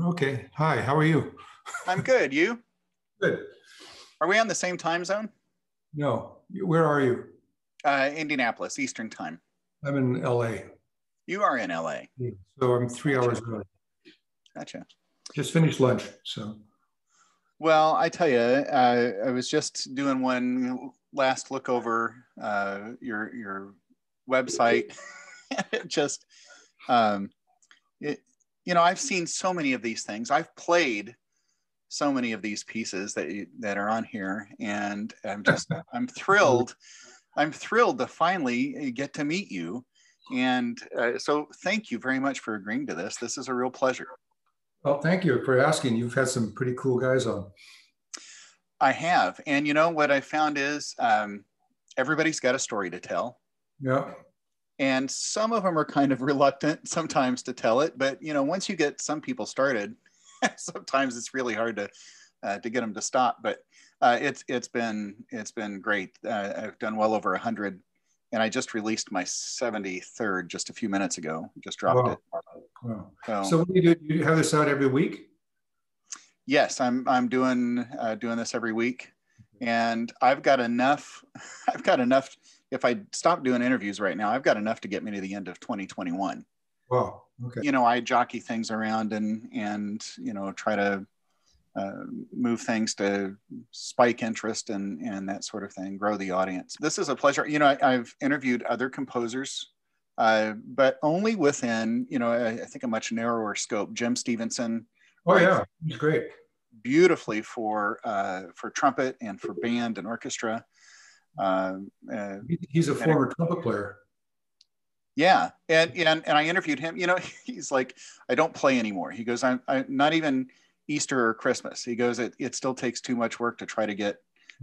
Okay. Hi, how are you? I'm good. You? Good. Are we on the same time zone? No, where are you? Indianapolis, Eastern time. I'm in LA. You are in LA. So I'm 3 hours Gotcha. early. Gotcha. Just finished lunch. So, Well, I tell you, I was just doing one last look over your website. It just, um, it, I've seen so many of these things. I've played so many of these pieces that are on here, and I'm thrilled. I'm thrilled to finally get to meet you. And so thank you very much for agreeing to this. This is a real pleasure. well, thank you for asking. You've had some pretty cool guys on. I have. And you know what I found is everybody's got a story to tell. Yeah. And some of them are kind of reluctant sometimes to tell it. But, once you get some people started, sometimes it's really hard to get them to stop. But it's been great. I've done well over 100, and I just released my 73rd just a few minutes ago. Just dropped it. Wow. Wow. So So what do you do? You have this out every week? yes, I'm doing this every week, and I've got enough. I've got enough. If I stop doing interviews right now, I've got enough to get me to the end of 2021. Wow. Okay. I jockey things around and try to move things to spike interest and that sort of thing, grow the audience. This is a pleasure. I've interviewed other composers, but only within, I think a much narrower scope. Jim Stevenson Oh writes yeah, he's great. beautifully for trumpet and for band and orchestra. Uh, uh, He's a and former trumpet player. Yeah, and I interviewed him. He's like, I don't play anymore. He goes, I'm not even Easter or Christmas. He goes, it still takes too much work to try to get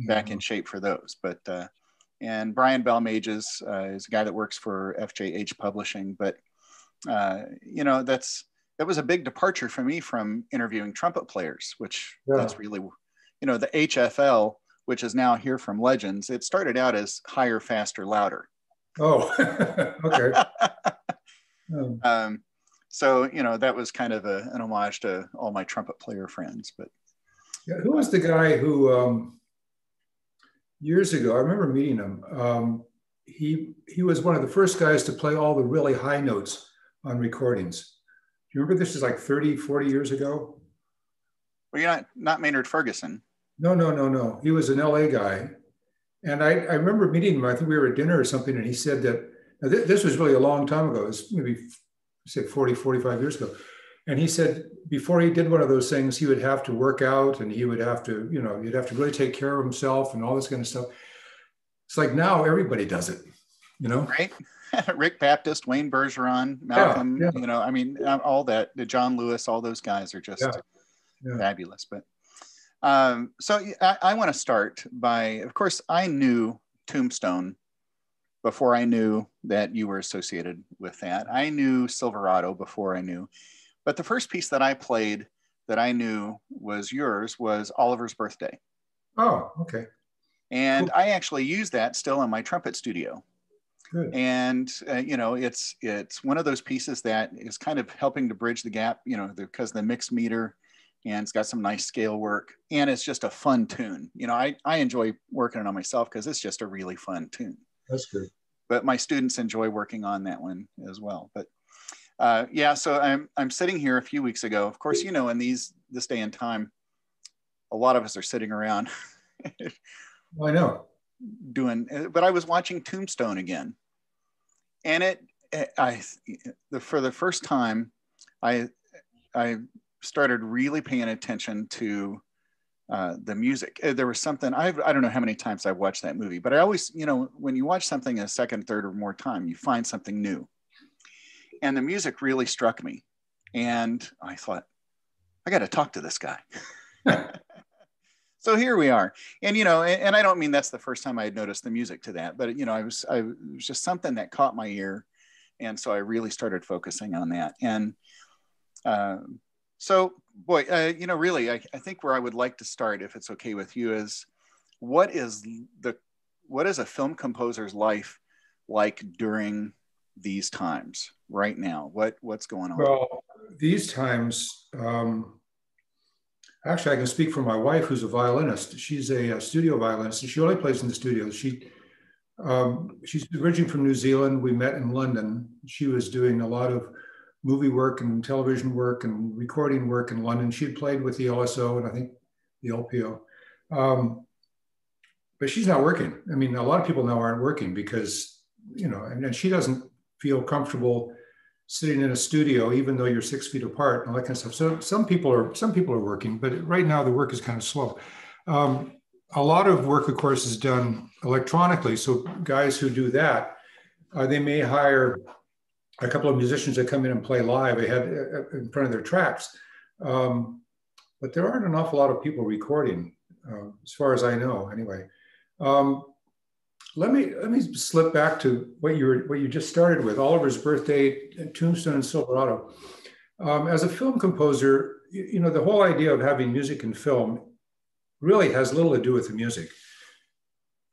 back in Yeah. shape for those. But and Brian Belmages is a guy that works for FJH Publishing. But that was a big departure for me from interviewing trumpet players, which Yeah. that's really, the HFL, which is now here from Legends. It started out as higher, faster, louder. Oh, okay. Um, Um, so that was kind of an homage to all my trumpet player friends. But yeah, who uh, was the guy who years ago, I remember meeting him. He was one of the first guys to play all the really high notes on recordings. Do you remember this is like 30, 40 years ago? well, you're not Maynard Ferguson. No, no, no, no. He was an LA guy. And I remember meeting him. I think we were at dinner or something. And he said that this was really a long time ago. It was maybe, say, 40, 45 years ago. And he said before he did one of those things, he would have to work out and he would have to, he'd have to really take care of himself and all this kind of stuff. It's like now everybody does it, you know? Right? Rick Baptist, Wayne Bergeron, Yeah, Malcolm, yeah, I mean, all that, the John Lewis, all those guys are yeah, just yeah. fabulous. But so I want to start by, of course, I knew Tombstone before I knew that you were associated with that. I knew Silverado before I knew. But the first piece that I played that I knew was yours was Oliver's Birthday. Oh, okay. And Cool. I actually use that still in my trumpet studio. Good. And it's one of those pieces that is kind of helping to bridge the gap, because the mixed meter and it's got some nice scale work and it's just a fun tune. I enjoy working it on myself because it's just a really fun tune. That's good. But my students enjoy working on that one as well. But yeah, so I'm sitting here a few weeks ago. Of course, in this day and time, a lot of us are sitting around Well, I know. doing. But I was watching Tombstone again, and for the first time, I I started really paying attention to the music. There was something I don't know how many times I've watched that movie, but I always, when you watch something a second, third, or more time, you find something new. And the music really struck me, and I thought, I got to talk to this guy. So here we are, and and I don't mean that's the first time I had noticed the music to that, but it was just something that caught my ear, and so I really started focusing on that. And uh, so, boy, really, I think where I would like to start, if it's okay with you, is what is what is a film composer's life like during these times right now? What's going on? Well, these times, actually, I can speak for my wife, who's a violinist. She's a studio violinist, and she only plays in the studio. She's originally from New Zealand. We met in London. She was doing a lot of movie work and television work and recording work in London. She had played with the LSO and I think the LPO. But she's not working. I mean, a lot of people now aren't working because, you know, and she doesn't feel comfortable sitting in a studio, even though you're 6 feet apart and all that kind of stuff. So some people are working, but right now the work is kind of slow. A lot of work, of course, is done electronically. So guys who do that, they may hire a couple of musicians that come in and play live ahead in front of their tracks. But there aren't an awful lot of people recording, as far as I know, anyway. Let me slip back to what you just started with, Oliver's Birthday, Tombstone, and Silverado. As a film composer, you know, the whole idea of having music in film really has little to do with the music.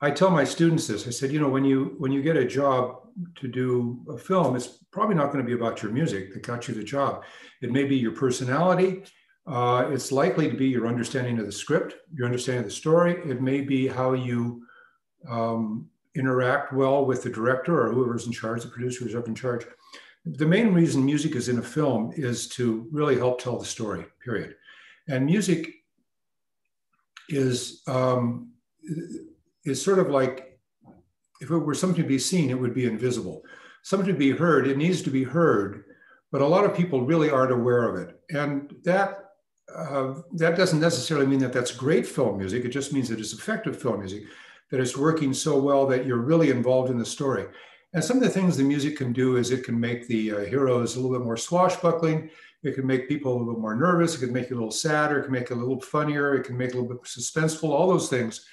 I tell my students this. I said, you know, when you get a job to do a film, it's probably not going to be about your music that got you the job. It may be your personality. It's likely to be your understanding of the script, your understanding of the story. It may be how you interact well with the director or whoever's in charge, the producer who's up in charge. The main reason music is in a film is to really help tell the story, period. And music is sort of like, if it were something to be seen, it would be invisible. Something to be heard, it needs to be heard, but a lot of people really aren't aware of it. And that doesn't necessarily mean that that's great film music. It just means that it's effective film music, that it's working so well that you're really involved in the story. And some of the things the music can do is it can make the heroes a little bit more swashbuckling. It can make people a little bit more nervous. It can make you a little sadder. It can make it a little funnier. It can make it a little bit suspenseful, all those things.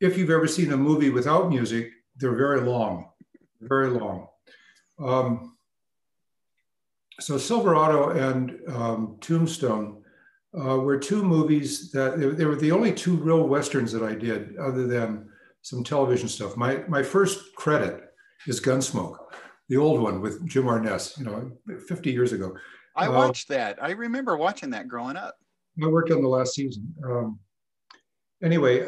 If you've ever seen a movie without music, they're very long, very long. So Silverado and Tombstone were two movies that they were the only two real Westerns that I did other than some television stuff. My first credit is Gunsmoke, the old one with Jim Arness, you know, 50 years ago. I watched that. I remember watching that growing up. I worked on the last season. Anyway,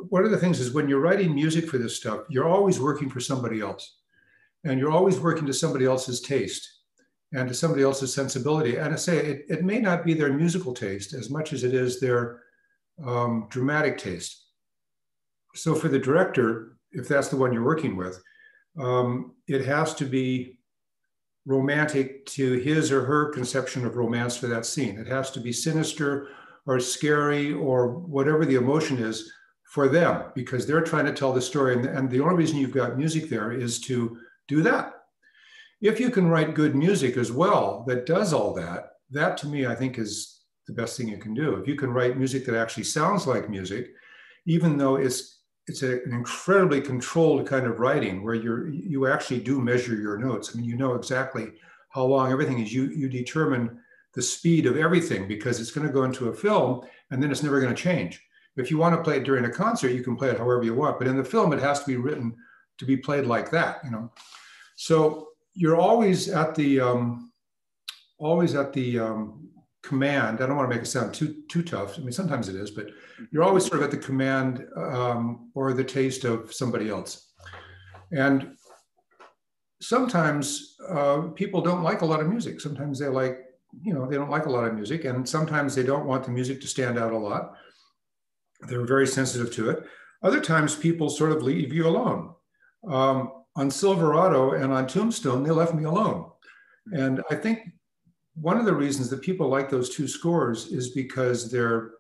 one of the things is when you're writing music for this stuff, you're always working for somebody else. And you're always working to somebody else's taste and to somebody else's sensibility. And I say, it may not be their musical taste as much as it is their dramatic taste. So for the director, if that's the one you're working with, it has to be romantic to his or her conception of romance for that scene. It has to be sinister or scary or whatever the emotion is for them, because they're trying to tell the story. And the only reason you've got music there is to do that. If you can write good music as well that does all that, that to me, I think is the best thing you can do. If you can write music that actually sounds like music, even though it's an incredibly controlled kind of writing where you actually do measure your notes. I mean, you know exactly how long everything is. You determine the speed of everything because it's going to go into a film and then it's never going to change. If you want to play it during a concert, you can play it however you want, but in the film, it has to be written to be played like that, you know. So you're always at the command. I don't want to make it sound too tough. I mean, sometimes it is, but you're always sort of at the command or the taste of somebody else. And sometimes people don't like a lot of music. Sometimes they like, you know, they don't like a lot of music, and sometimes they don't want the music to stand out a lot. They're very sensitive to it. Other times people sort of leave you alone. On Silverado and on Tombstone, they left me alone. And I think one of the reasons that people like those two scores is because they're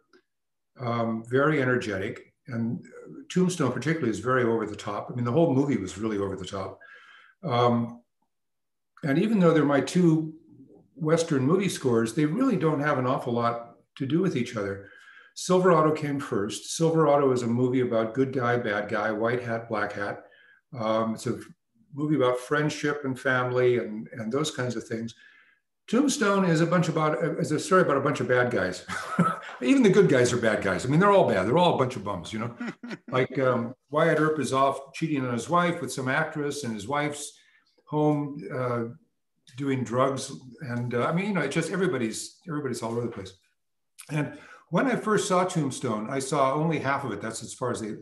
very energetic. And Tombstone particularly is very over the top. I mean, the whole movie was really over the top. And even though they're my two Western movie scores, they really don't have an awful lot to do with each other. Silverado came first. Silverado is a movie about good guy, bad guy, white hat, black hat. It's a movie about friendship and family and those kinds of things. Tombstone is a story about a bunch of bad guys. Even the good guys are bad guys. I mean, they're all bad. They're all a bunch of bums, you know. Like Wyatt Earp is off cheating on his wife with some actress, and his wife's home doing drugs. And I mean, it's just everybody's all over the place. And when I first saw Tombstone, I saw only half of it. That's as far as they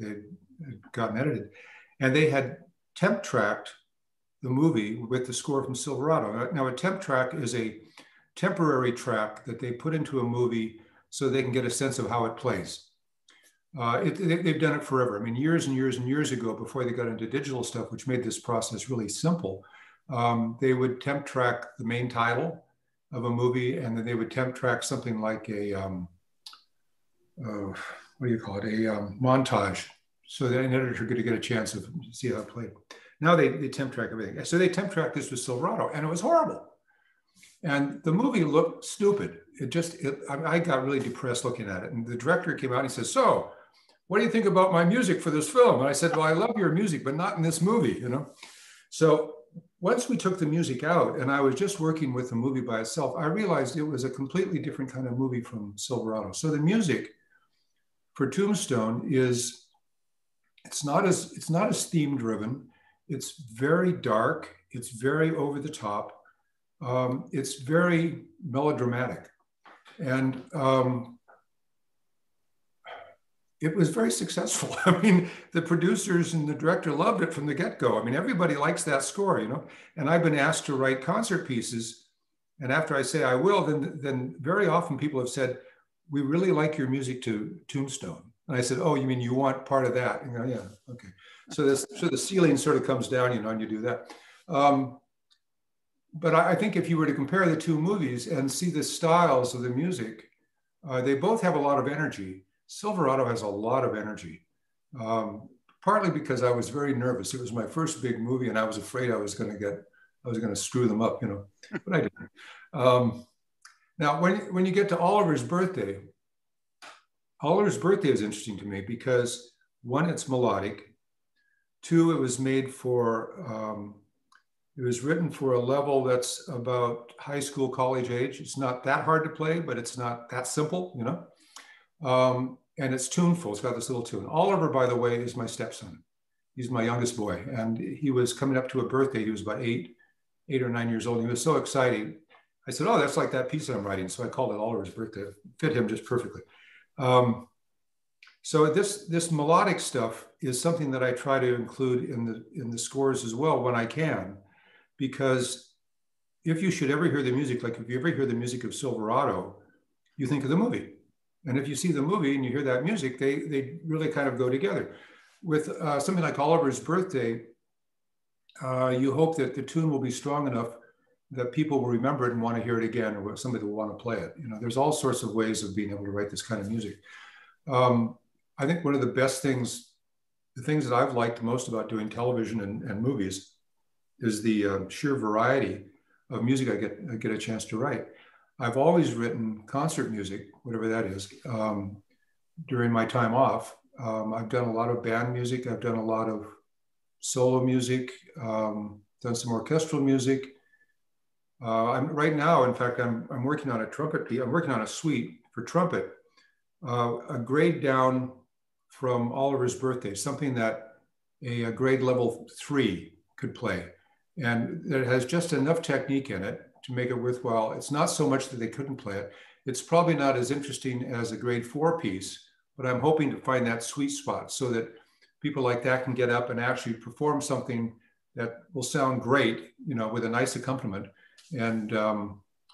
gotten edited. And they had temp tracked the movie with the score from Silverado. Now, a temp track is a temporary track that they put into a movie so they can get a sense of how it plays. They've done it forever. I mean, years and years and years ago, before they got into digital stuff, which made this process really simple, they would temp track the main title of a movie, and then they would temp track something like a, what do you call it, a montage, so that an editor could get a chance of see how it played. Now they temp track everything. So they temp tracked this with Silverado, and it was horrible. And the movie looked stupid. I got really depressed looking at it. And the director came out and he said, "So, what do you think about my music for this film?" And I said, "Well, I love your music, but not in this movie, you know?" So once we took the music out and I was just working with the movie by itself, I realized it was a completely different kind of movie from Silverado. So the music for Tombstone is, it's not as theme driven. It's very dark. It's very over the top. It's very melodramatic. And it was very successful. I mean, the producers and the director loved it from the get-go. I mean, everybody likes that score, you know? And I've been asked to write concert pieces. And after I say I will, then very often people have said, "We really like your music to Tombstone." And I said, "Oh, you mean you want part of that?" And you go, "Yeah, okay." So the ceiling sort of comes down, you know, and you do that. But I think if you were to compare the two movies and see the styles of the music, they both have a lot of energy. Silverado has a lot of energy, partly because I was very nervous. It was my first big movie, and I was afraid I was going to screw them up, you know, but I didn't. Now, when you get to Oliver's Birthday is interesting to me because, one, it's melodic. Two, it was made for, it was written for a level that's about high school, college age. It's not that hard to play, but it's not that simple, you know? And it's tuneful. It's got this little tune. Oliver, by the way, is my stepson. He's my youngest boy. And he was coming up to a birthday. He was about eight or 9 years old. He was so excited. I said, "Oh, that's like that piece that I'm writing." So I called it Oliver's Birthday. It fit him just perfectly. So this melodic stuff is something that I try to include in the scores as well when I can, because if you should ever hear the music, like if you ever hear the music of Silverado, you think of the movie. And if you see the movie and you hear that music, they really kind of go together. With something like Oliver's Birthday, you hope that the tune will be strong enough that people will remember it and want to hear it again, or somebody will want to play it. You know, there's all sorts of ways of being able to write this kind of music. I think one of the best things, the things that I've liked most about doing television and movies is the sheer variety of music I get a chance to write. I've always written concert music, whatever that is, during my time off. I've done a lot of band music. I've done a lot of solo music, done some orchestral music. Right now, in fact, I'm working on a trumpet piece. I'm working on a suite for trumpet, a grade down from Oliver's Birthday, something that a grade level 3 could play. And it has just enough technique in it to make it worthwhile. It's not so much that they couldn't play it. It's probably not as interesting as a grade 4 piece, but I'm hoping to find that sweet spot so that people like that can get up and actually perform something that will sound great, you know, with a nice accompaniment. And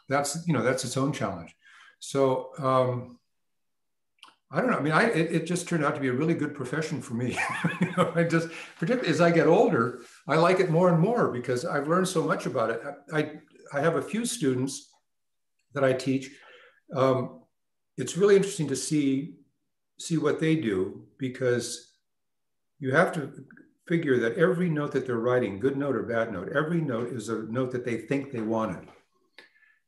that's its own challenge. So I don't know. I mean, it just turned out to be a really good profession for me. You know, particularly as I get older, I like it more and more because I've learned so much about it. I have a few students that I teach. It's really interesting to see what they do, because you have to figure that every note that they're writing, good note or bad note, every note is a note that they think they wanted.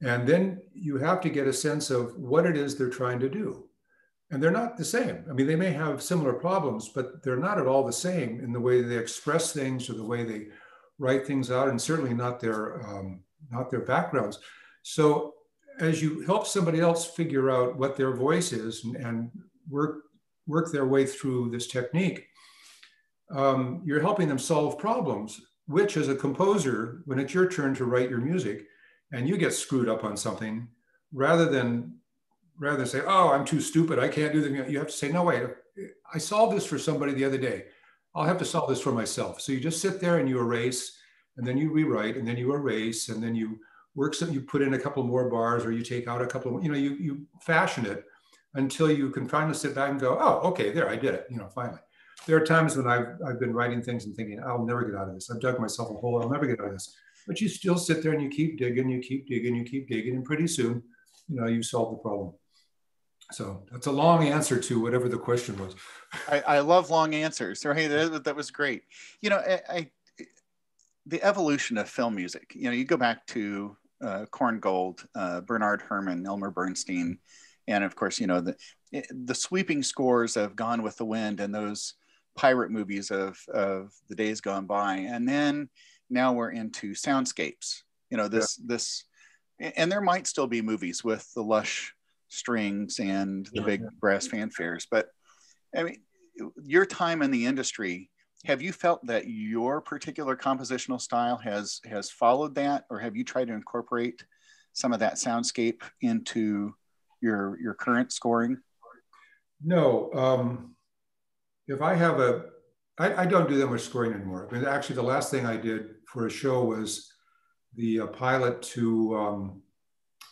And then you have to get a sense of what it is they're trying to do. And they're not the same. I mean, they may have similar problems, but they're not at all the same in the way they express things or the way they write things out, and certainly not their backgrounds. So as you help somebody else figure out what their voice is and work their way through this technique, you're helping them solve problems, which as a composer, when it's your turn to write your music, and you get screwed up on something, rather than say, oh, I'm too stupid, I can't do them. You have to say, no, wait, I solved this for somebody the other day. I'll have to solve this for myself. So you just sit there and you erase, and then you rewrite, and then you erase, and then you work something, you put in a couple more bars, or you take out a couple of, you fashion it until you can finally sit back and go, oh, okay, there, I did it, finally. There are times when I've been writing things and thinking, I'll never get out of this. I've dug myself a hole, I'll never get out of this. But you still sit there and you keep digging, you keep digging, you keep digging, and pretty soon, you solve the problem. So that's a long answer to whatever the question was. I love long answers. Right? That was great. The evolution of film music, you go back to Korngold, Bernard Herrmann, Elmer Bernstein, and of course, the sweeping scores of Gone with the Wind and those pirate movies of the days gone by. And then now we're into soundscapes, this, and there might still be movies with the lush strings and the big brass fanfares, but I mean, your time in the industry, have you felt that your particular compositional style has followed that, or have you tried to incorporate some of that soundscape into your current scoring? No. If I have I don't do that much scoring anymore. I mean, actually, the last thing I did for a show was the pilot to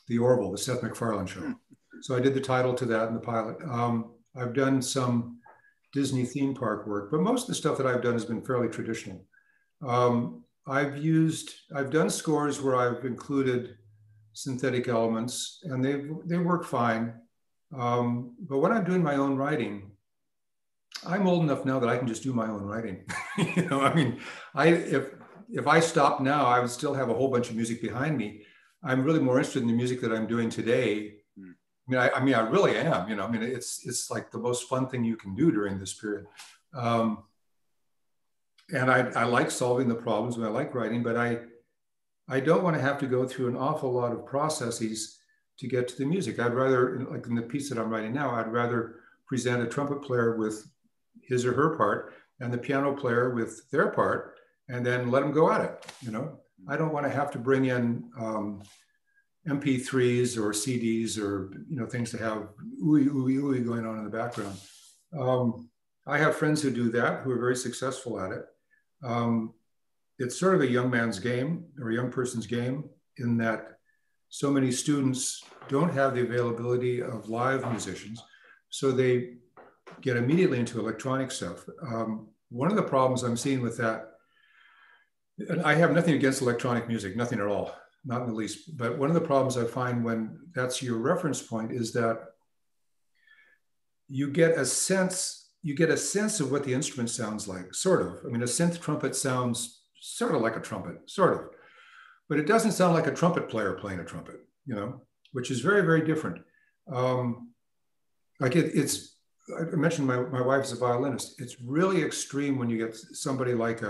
the Orville, the Seth MacFarlane show. So I did the title to that and the pilot. I've done some Disney theme park work, but most of the stuff that I've done has been fairly traditional. I've done scores where I've included synthetic elements, and they work fine. But when I'm doing my own writing, I'm old enough now that I can just do my own writing. I mean, if I stopped now, I would still have a whole bunch of music behind me. I'm really more interested in the music that I'm doing today. I mean, I really am. It's like the most fun thing you can do during this period. And I like solving the problems, and I like writing, but I don't want to have to go through an awful lot of processes to get to the music. I'd rather, like in the piece that I'm writing now, I'd rather present a trumpet player with his or her part and the piano player with their part, and then let them go at it. I don't want to have to bring in MP3s or CDs or things to have ooey ooey ooey going on in the background. I have friends who do that, who are very successful at it. It's sort of a young man's game or a young person's game, in that so many students don't have the availability of live musicians, so they get immediately into electronic stuff. One of the problems I'm seeing with that, and I have nothing against electronic music, nothing at all, not in the least, but one of the problems I find when that's your reference point is that you get a sense of what the instrument sounds like, sort of. I mean, a synth trumpet sounds sort of like a trumpet, sort of, but it doesn't sound like a trumpet player playing a trumpet, which is very, very different. I mentioned my wife's a violinist. It's really extreme when you get somebody at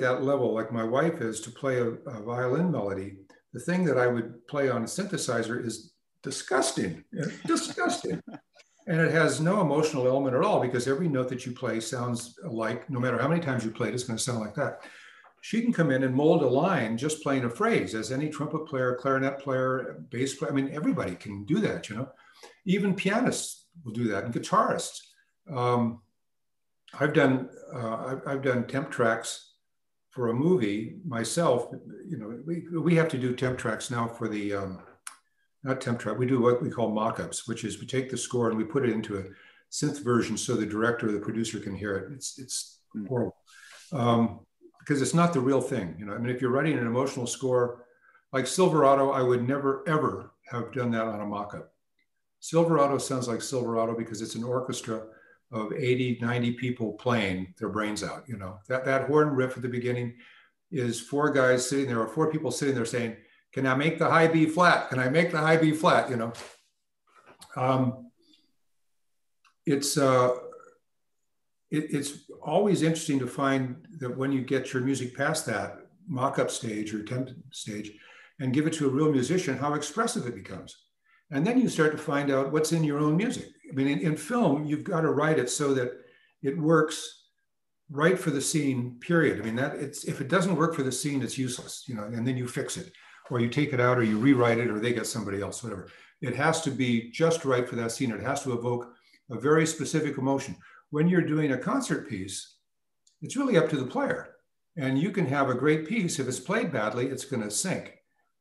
that level, like my wife is, to play a violin melody. The thing that I would play on a synthesizer is disgusting, disgusting. And it has no emotional element at all, because every note that you play sounds alike. No matter how many times you play it, it's going to sound like that. She can come in and mold a line just playing a phrase, as any trumpet player, clarinet player, bass player. I mean, everybody can do that, Even pianists will do that, and guitarists. I've done temp tracks for a movie myself. We have to do temp tracks now for the not temp track. We do what we call mock-ups, which is we take the score and we put it into a synth version so the director or the producer can hear it. It's horrible because it's not the real thing. I mean, if you're writing an emotional score like Silverado, I would never ever have done that on a mock-up. Silverado sounds like Silverado because it's an orchestra of 80, 90 people playing their brains out. That horn riff at the beginning is four guys sitting there, or four people sitting there saying, can I make the high B flat? Can I make the high B flat? It's always interesting to find that when you get your music past that mock-up stage or temp stage and give it to a real musician, how expressive it becomes. And then you start to find out what's in your own music. I mean, in film, you've got to write it so that it works right for the scene, period. I mean, if it doesn't work for the scene, it's useless, and then you fix it. or you take it out, or you rewrite it, or they get somebody else, whatever. It has to be just right for that scene. It has to evoke a very specific emotion. When you're doing a concert piece, it's really up to the player. And you can have a great piece. If it's played badly, it's going to sink.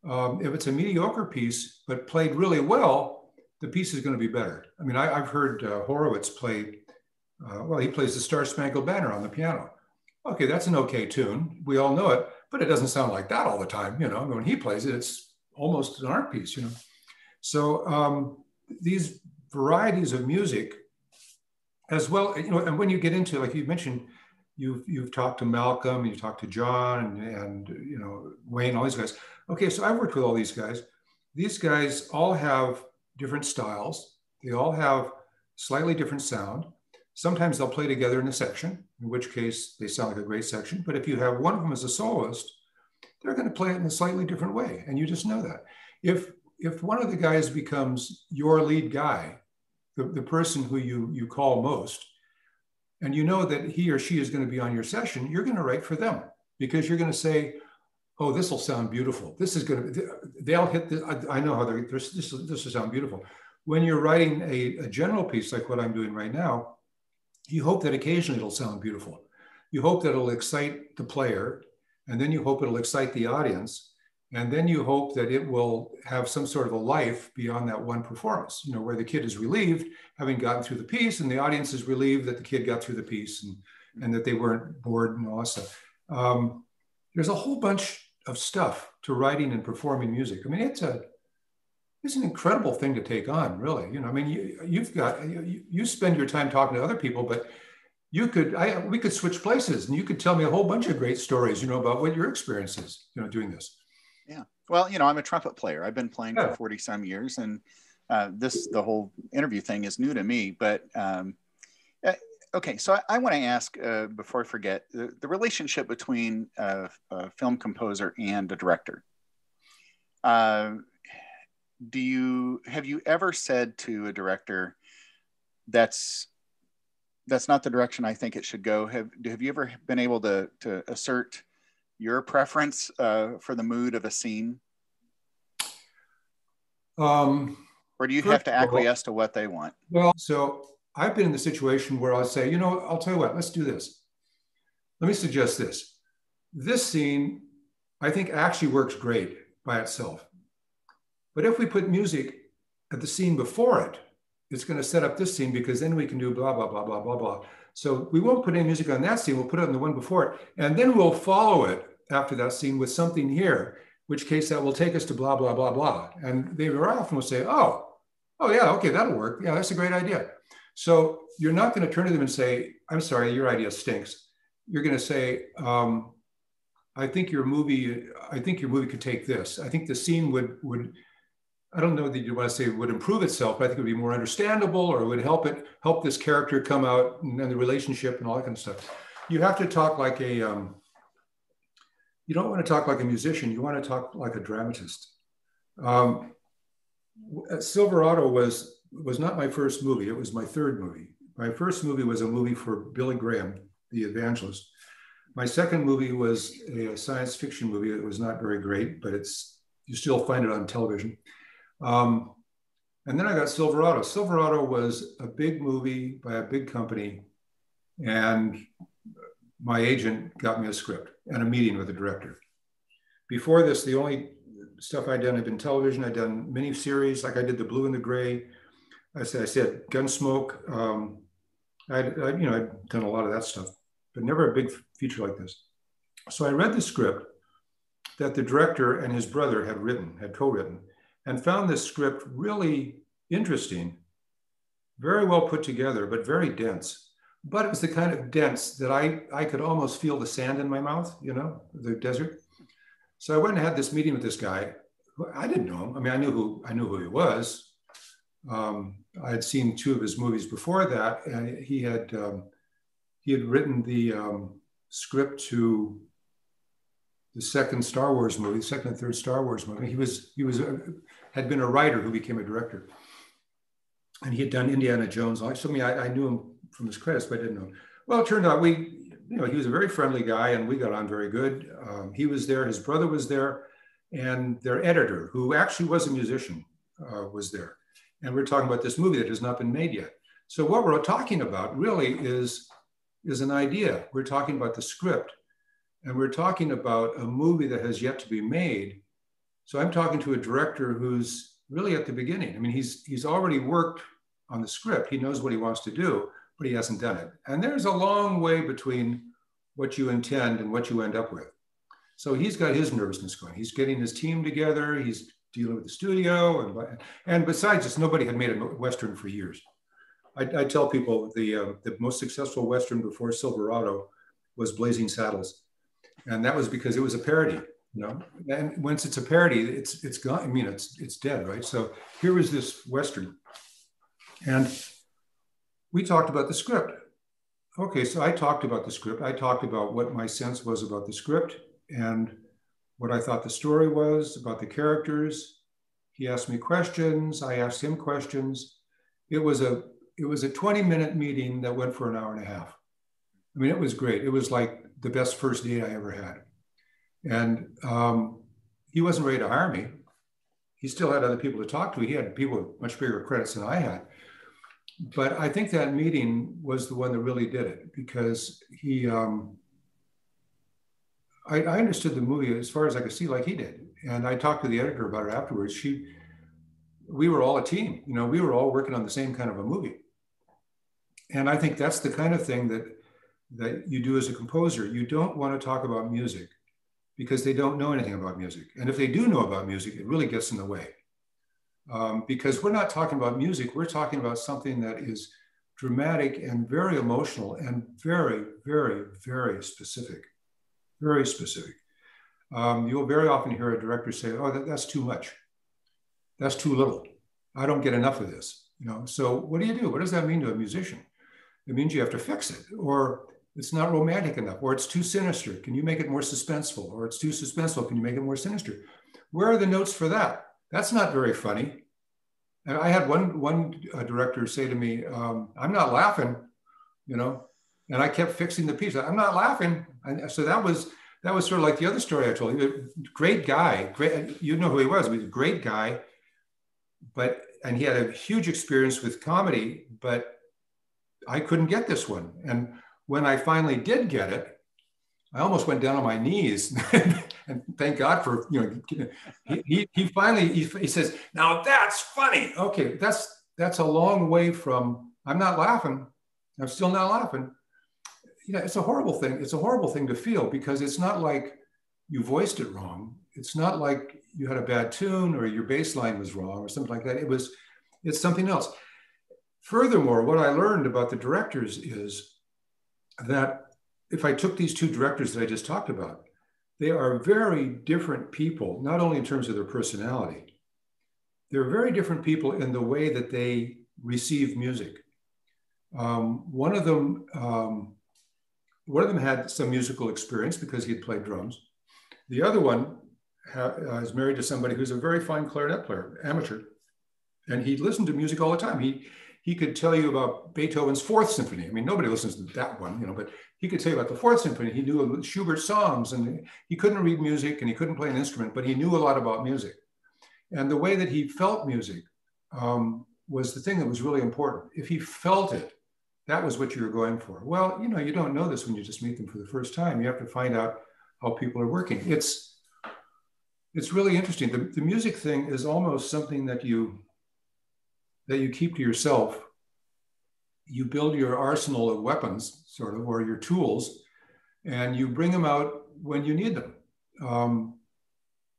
If it's a mediocre piece, but played really well, the piece is going to be better. I mean, I've heard Horowitz play, well, he plays the Star Spangled Banner on the piano. Okay, that's an okay tune. We all know it, but it doesn't sound like that all the time. You know, when he plays it, it's almost an art piece, you know. So these varieties of music as well, you know, and when you get into, like you mentioned, you've talked to Malcolm, you talked to John and you know, Wayne, all these guys. Okay, so I've worked with all these guys. These guys all have different styles. They all have slightly different sound. Sometimes they'll play together in a section, in which case they sound like a great section. But if you have one of them as a soloist, they're going to play it in a slightly different way. And you just know that. If one of the guys becomes your lead guy, the person who you call most, and you know that he or she is going to be on your session, you're going to write for them because you're going to say, oh, this will sound beautiful. This is going to, they'll hit this. I know how this will sound beautiful. When you're writing a general piece like what I'm doing right now, you hope that occasionally it'll sound beautiful. You hope that it'll excite the player, and then you hope it'll excite the audience. And then you hope that it will have some sort of a life beyond that one performance, you know, where the kid is relieved having gotten through the piece and the audience is relieved that the kid got through the piece and that they weren't bored and all that stuff. There's a whole bunch of stuff to writing and performing music. I mean, it's an incredible thing to take on, really. You know, I mean, you spend your time talking to other people, but we could switch places and you could tell me a whole bunch of great stories, you know, about what your experience is, you know, doing this. Yeah. Well, you know, I'm a trumpet player. I've been playing for 40 some years, and the whole interview thing is new to me, but okay. So I want to ask, before I forget, the relationship between a film composer and a director. Have you ever said to a director, that's not the direction I think it should go? Have you ever been able to assert your preference for the mood of a scene? Or do you have to acquiesce to what they want? Well, so I've been in the situation where I'll say, you know, I'll tell you what, let's do this. Let me suggest this. This scene, I think actually works great by itself. But if we put music at the scene before it, it's going to set up this scene because then we can do blah, blah, blah, blah, blah, blah. So we won't put any music on that scene. We'll put it on the one before it. And then we'll follow it after that scene with something here, which case that will take us to blah, blah, blah, blah. And they very often will say, oh yeah, okay, that'll work. Yeah, that's a great idea. So you're not going to turn to them and say, I'm sorry, your idea stinks. You're going to say, I think your movie could take this. I think the scene would I don't know that you want to say it would improve itself, but I think it would be more understandable, or it would help this character come out and the relationship and all that kind of stuff. You have to talk like you don't want to talk like a musician. You want to talk like a dramatist. Silverado was not my first movie. It was my third movie. My first movie was a movie for Billy Graham, the evangelist. My second movie was a science fiction movie that was not very great, but you still find it on television. And then I got Silverado. Silverado was a big movie by a big company, and my agent got me a script and a meeting with the director. Before this, the only stuff I'd done had been television. I'd done mini series, like I did The Blue and the Gray. I said Gunsmoke. I'd done a lot of that stuff, but never a big feature like this. So I read the script that the director and his brother had co-written, and found this script really interesting, very well put together, but very dense. But it was the kind of dense that I could almost feel the sand in my mouth, you know, the desert. So I went and had this meeting with this guy. I didn't know him. I mean, I knew who he was. I had seen two of his movies before that, and he had written the script to the second Star Wars movie, second and third Star Wars movie. He had been a writer who became a director, and he had done Indiana Jones. So I knew him from his credits, but I didn't know him. Well, it turned out he was a very friendly guy, and we got on very good. He was there, his brother was there, and their editor, who actually was a musician, was there. And we're talking about this movie that has not been made yet. So what we're talking about really is an idea. We're talking about the script, and we're talking about a movie that has yet to be made. So I'm talking to a director who's really at the beginning. I mean, he's already worked on the script. He knows what he wants to do, but he hasn't done it. And there's a long way between what you intend and what you end up with. So he's got his nervousness going. He's getting his team together. He's dealing with the studio. And besides this, nobody had made a Western for years. I tell people the most successful Western before Silverado was Blazing Saddles. And that was because it was a parody, you know. And once it's a parody, it's gone. I mean, it's dead, right? So here was this Western. And we talked about the script. Okay, so I talked about the script. I talked about what my sense was about the script and what I thought the story was, about the characters. He asked me questions. I asked him questions. It was a 20-minute meeting that went for an hour and a half. I mean, it was great. It was like the best first date I ever had. And he wasn't ready to hire me. He still had other people to talk to. He had people with much bigger credits than I had. But I think that meeting was the one that really did it, because I understood the movie as far as I could see, like he did. And I talked to the editor about it afterwards. We were all a team, you know, we were all working on the same kind of a movie. And I think that's the kind of thing that you do as a composer. You don't want to talk about music because they don't know anything about music. And if they do know about music, it really gets in the way. Because we're not talking about music, we're talking about something that is dramatic and very emotional and very, very, very specific, very specific. You'll very often hear a director say, oh, that's too much. That's too little. I don't get enough of this. You know, so what do? What does that mean to a musician? It means you have to fix it, or it's not romantic enough, or it's too sinister. Can you make it more suspenseful? Or it's too suspenseful. Can you make it more sinister? Where are the notes for that? That's not very funny. And I had one director say to me, I'm not laughing, you know, and I kept fixing the piece. I'm not laughing. And so that was sort of like the other story I told you. Great guy, great, you know who he was. He was a great guy, and he had a huge experience with comedy, but I couldn't get this one. And when I finally did get it, I almost went down on my knees and thank God for, you know, he finally, he says, now that's funny. Okay, that's a long way from, I'm not laughing. I'm still not laughing. You know, it's a horrible thing. It's a horrible thing to feel, because it's not like you voiced it wrong. It's not like you had a bad tune or your bass line was wrong or something like that. It's something else. Furthermore, what I learned about the directors is that if I took these two directors that I just talked about, they are very different people, not only in terms of their personality, they're very different people in the way that they receive music. One of them had some musical experience because he had played drums. The other one is married to somebody who's a very fine clarinet player, amateur, and he listened to music all the time. He could tell you about Beethoven's Fourth Symphony. I mean, nobody listens to that one, you know, but he could tell you about the Fourth Symphony. He knew Schubert songs, and he couldn't read music and he couldn't play an instrument, but he knew a lot about music. And the way that he felt music was the thing that was really important. If he felt it, that was what you were going for. Well, you know, you don't know this when you just meet them for the first time. You have to find out how people are working. It's really interesting. The music thing is almost something that you keep to yourself. You build your arsenal of weapons, sort of, or your tools, and you bring them out when you need them.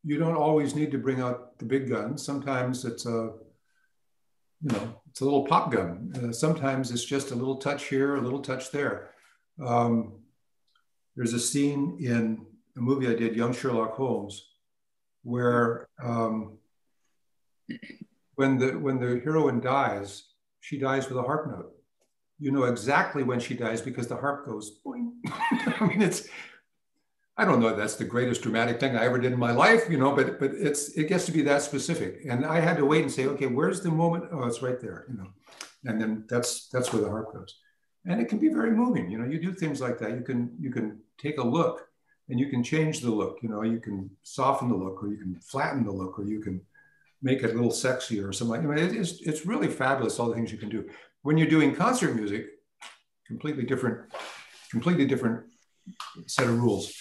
You don't always need to bring out the big guns. Sometimes it's a little pop gun. Sometimes it's just a little touch here, a little touch there. There's a scene in a movie I did, Young Sherlock Holmes, where when the heroine dies, she dies with a harp note. You know exactly when she dies because the harp goes boing. I mean, I don't know if that's the greatest dramatic thing I ever did in my life, you know, but it gets to be that specific. And I had to wait and say, okay, where's the moment? Oh, it's right there, you know. And then that's where the harp goes. And it can be very moving, you know. You do things like that. You can take a look and you can change the look. You know, you can soften the look, or you can flatten the look, or you can make it a little sexier or something. I mean, it's really fabulous, all the things you can do. When you're doing concert music, completely different set of rules.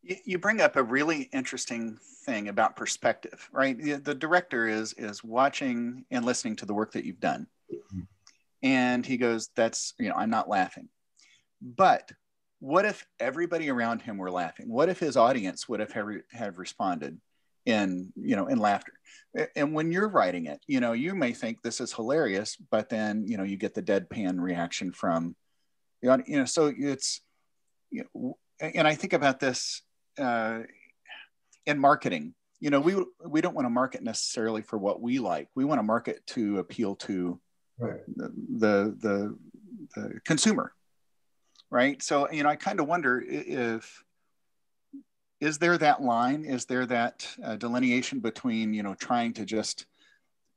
You bring up a really interesting thing about perspective, right? The director is watching and listening to the work that you've done. Mm-hmm. And he goes, that's, you know, I'm not laughing. But what if everybody around him were laughing? What if his audience would have responded in, you know, in laughter? And when you're writing it, you know, you may think this is hilarious, but then, you know, you get the deadpan reaction from the audience, you know, so it's, you know, and I think about this in marketing. You know, we don't want to market necessarily for what we like. We want to market to appeal to right. the consumer, right? So, you know, I kind of wonder is there that line? Is there that delineation between, you know, trying to just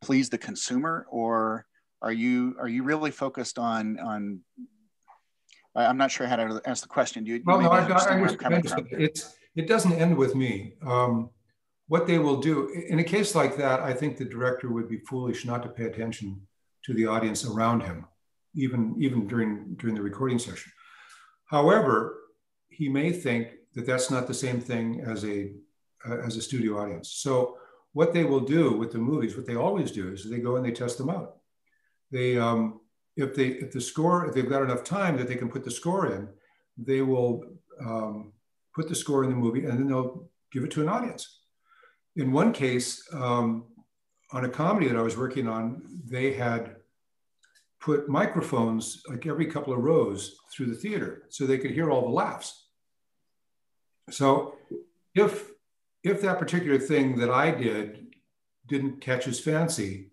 please the consumer, or are you really focused on I'm not sure how to ask the question. Well, no, I understand. It doesn't end with me. What they will do in a case like that, I think the director would be foolish not to pay attention to the audience around him, even during the recording session. However, he may think that that's not the same thing as a studio audience. So what they will do with the movies, what they always do, is they go and they test them out. They if they've got enough time that they can put the score in, they will put the score in the movie, and then they'll give it to an audience. In one case, on a comedy that I was working on, they had put microphones like every couple of rows through the theater so they could hear all the laughs. So if that particular thing that I did didn't catch his fancy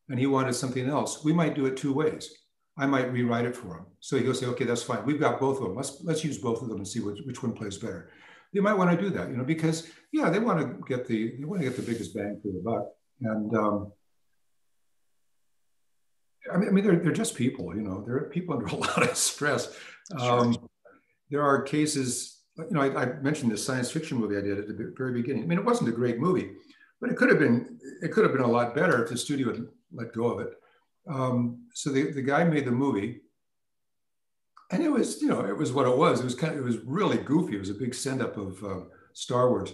and he wanted something else, we might do it two ways. I might rewrite it for him. So he'll say, okay, that's fine. We've got both of them. Let's use both of them and see which one plays better. They might want to do that, you know, because yeah, they want to get the biggest bang for the buck. And I mean, they're just people, you know. They're people under a lot of stress. Sure. There are cases, you know, I mentioned this science fiction movie I did at the very beginning. I mean, it wasn't a great movie, but it could have been a lot better if the studio had let go of it. So the guy made the movie, and it was, you know, it was what it was. It was really goofy. It was a big send-up of Star Wars,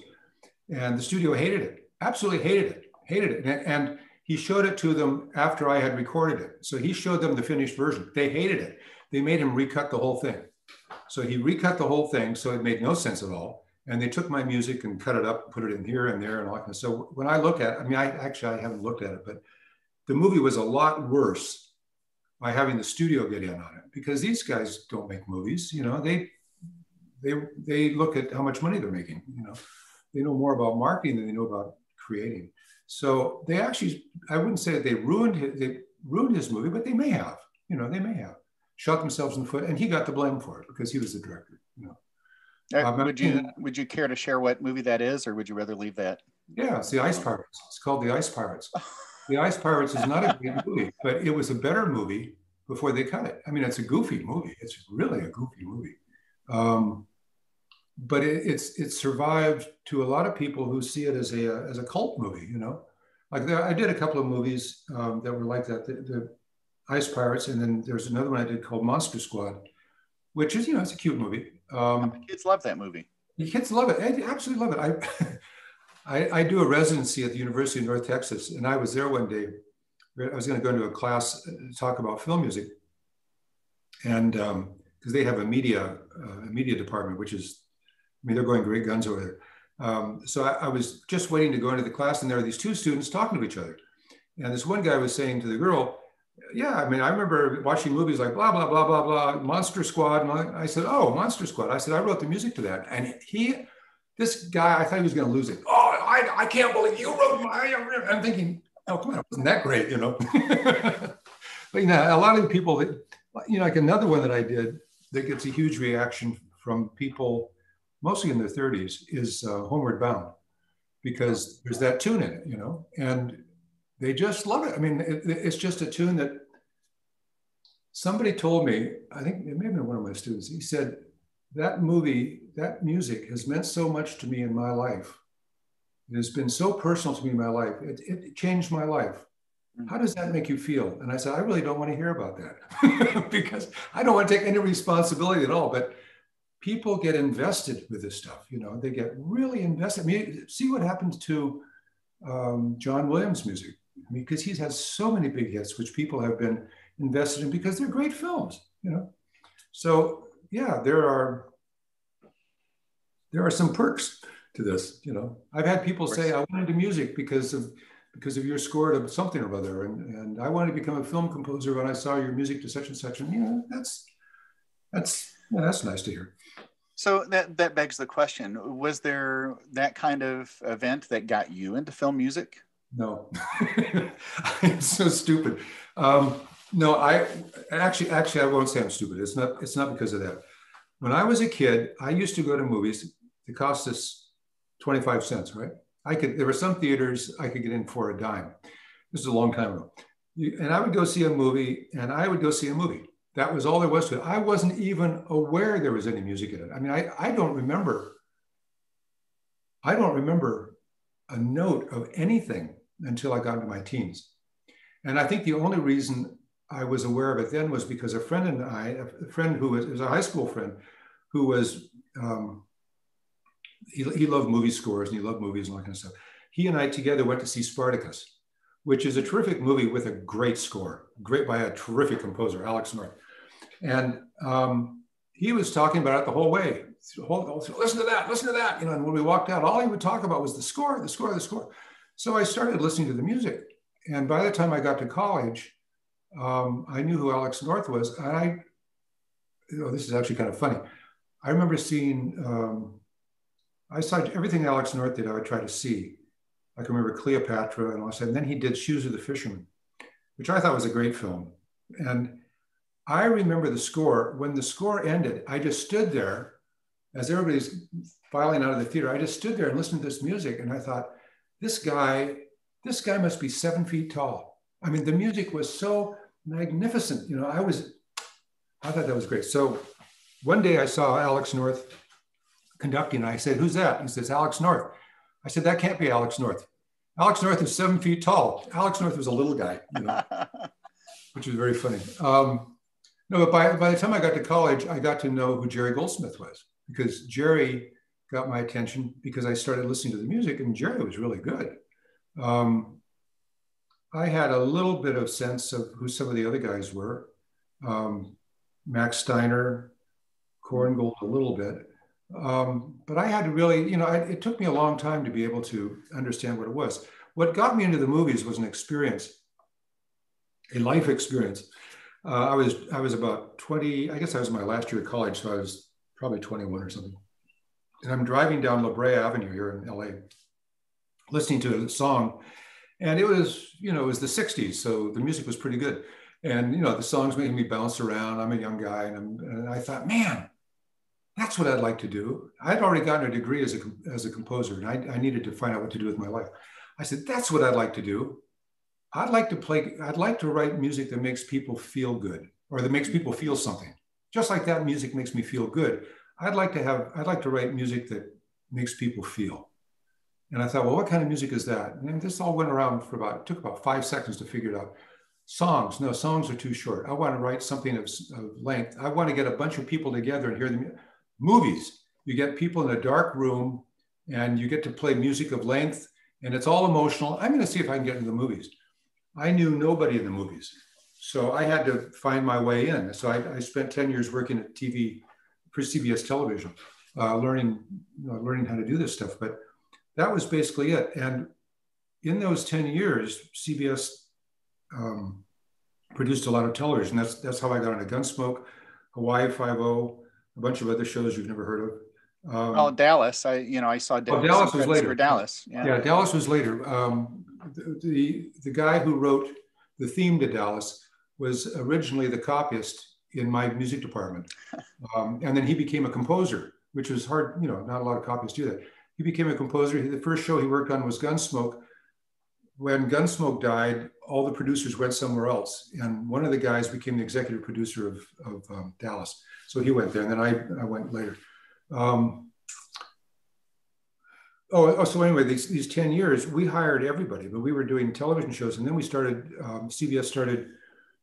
and the studio hated it, absolutely hated it. And he showed it to them after I had recorded it. So he showed them the finished version. They hated it. They made him recut the whole thing. So he recut the whole thing, so it made no sense at all. And they took my music and cut it up, put it in here and there and all that. So when I look at it, I mean, I haven't looked at it, but the movie was a lot worse by having the studio get in on it, because these guys don't make movies. You know, they look at how much money they're making. You know, they know more about marketing than they know about creating. So they actually, I wouldn't say that they ruined his movie, but they may have. You know, they may have shot themselves in the foot, and he got the blame for it because he was the director. You know. Would you care to share what movie that is, or would you rather leave that? Yeah, it's the Ice Pirates. It's called The Ice Pirates. The Ice Pirates is not a great movie, but it was a better movie before they cut it. I mean, it's a goofy movie. It's really a goofy movie. But it survived to a lot of people who see it as a cult movie, you know. Like I did a couple of movies that were like that, the Ice Pirates, and then there's another one I did called Monster Squad, which is, you know, it's a cute movie. Kids love that movie. The kids love it. I absolutely love it. I do a residency at the University of North Texas, and I was there one day. I was going to go into a class to talk about film music, and because they have a media department, which is, I mean, they're going great guns over there. So I was just waiting to go into the class, and there were these two students talking to each other, and this one guy was saying to the girl, "Yeah, I mean, I remember watching movies like blah blah blah blah blah, Monster Squad," and I said, "Oh, Monster Squad." I said, "I wrote the music to that," and this guy, I thought he was going to lose it. "Oh, I can't believe you wrote my," I'm thinking, oh, come on, wasn't that great, you know? But, you know, a lot of the people that, you know, like another one that I did that gets a huge reaction from people, mostly in their 30s, is Homeward Bound, because there's that tune in it, you know, and they just love it. I mean, it's just a tune that somebody told me, I think it may have been one of my students, he said, that movie, that music has meant so much to me in my life. It has been so personal to me in my life. It changed my life. How does that make you feel? And I said, I really don't want to hear about that because I don't want to take any responsibility at all. But people get invested with this stuff. You know, they get really invested. I mean, see what happens to John Williams' music. I mean, because he's had so many big hits, which people have been invested in because they're great films, you know. So yeah, there are some perks to this. You know, I've had people say I went into music because of your score to something or other, and I wanted to become a film composer when I saw your music to such and such, and you know, that's nice to hear. So that begs the question: was there that kind of event that got you into film music? No, I'm so stupid. No, I actually I won't say I'm stupid. It's not because of that. When I was a kid, I used to go to movies. It cost us 25 cents, right? There were some theaters I could get in for a dime. This is a long time ago. And I would go see a movie, and I would go see a movie. That was all there was to it. I wasn't even aware there was any music in it. I mean, I don't remember a note of anything until I got into my teens. And I think the only reason I was aware of it then was because a friend who was a high school friend who was, he loved movie scores and he loved movies and all that kind of stuff. He and I together went to see Spartacus, which is a terrific movie with a great score, great by a terrific composer, Alex North. And he was talking about it the whole way. Listen to that, you know, and when we walked out, all he would talk about was the score. So I started listening to the music. And by the time I got to college, I knew who Alex North was. And this is actually kind of funny. I remember seeing, I saw everything Alex North did, I would try to see. I can remember Cleopatra and all that. And then he did Shoes of the Fisherman, which I thought was a great film. And I remember the score. When the score ended, I just stood there as everybody's filing out of the theater. I just stood there and listened to this music. And I thought, this guy must be 7 feet tall. I mean, the music was so magnificent. You know, I thought that was great. So one day I saw Alex North conducting. And I said, who's that? He says, Alex North. I said, that can't be Alex North. Alex North is 7 feet tall. Alex North was a little guy, you know, which was very funny. No, but by the time I got to college, I got to know who Jerry Goldsmith was, because Jerry got my attention because I started listening to the music, and Jerry was really good. I had a little bit of sense of who some of the other guys were. Max Steiner, Korngold a little bit. But I had to really, you know, it took me a long time to be able to understand what it was. What got me into the movies was an experience, a life experience. I was about 20, I guess I was in my last year of college, so I was probably 21 or something. And I'm driving down La Brea Avenue here in LA, listening to a song. And it was, you know, it was the 60s, so the music was pretty good. And, you know, the song's making me bounce around. I'm a young guy, and I thought, man, that's what I'd like to do. I'd already gotten a degree as a composer, and I needed to find out what to do with my life. I said, that's what I'd like to do. I'd like to write music that makes people feel good, or that makes people feel something. Just like that music makes me feel good. I'd like to write music that makes people feel. And I thought, well, what kind of music is that? And this all went around it took about 5 seconds to figure it out. Songs, no, songs are too short. I want to write something of length. I want to get a bunch of people together and hear the music. Movies, you get people in a dark room and you get to play music of length, and it's all emotional. I'm going to see if I can get into the movies. I knew nobody in the movies, so I had to find my way in. So I spent 10 years working at TV for CBS television, learning how to do this stuff. But that was basically it. And in those 10 years, CBS produced a lot of television. That's how I got into Gunsmoke, Hawaii Five-0, a bunch of other shows you've never heard of. Well, Dallas, I saw Dallas was later. For Dallas. Yeah, Dallas was later. The guy who wrote the theme to Dallas was originally the copyist in my music department. And then he became a composer, which was hard, you know, not a lot of copyists do that. He became a composer. The first show he worked on was Gunsmoke. when Gunsmoke died, all the producers went somewhere else. And one of the guys became the executive producer of Dallas. So he went there, and then I went later. So anyway, these 10 years, we hired everybody, but we were doing television shows. And then we started, CBS started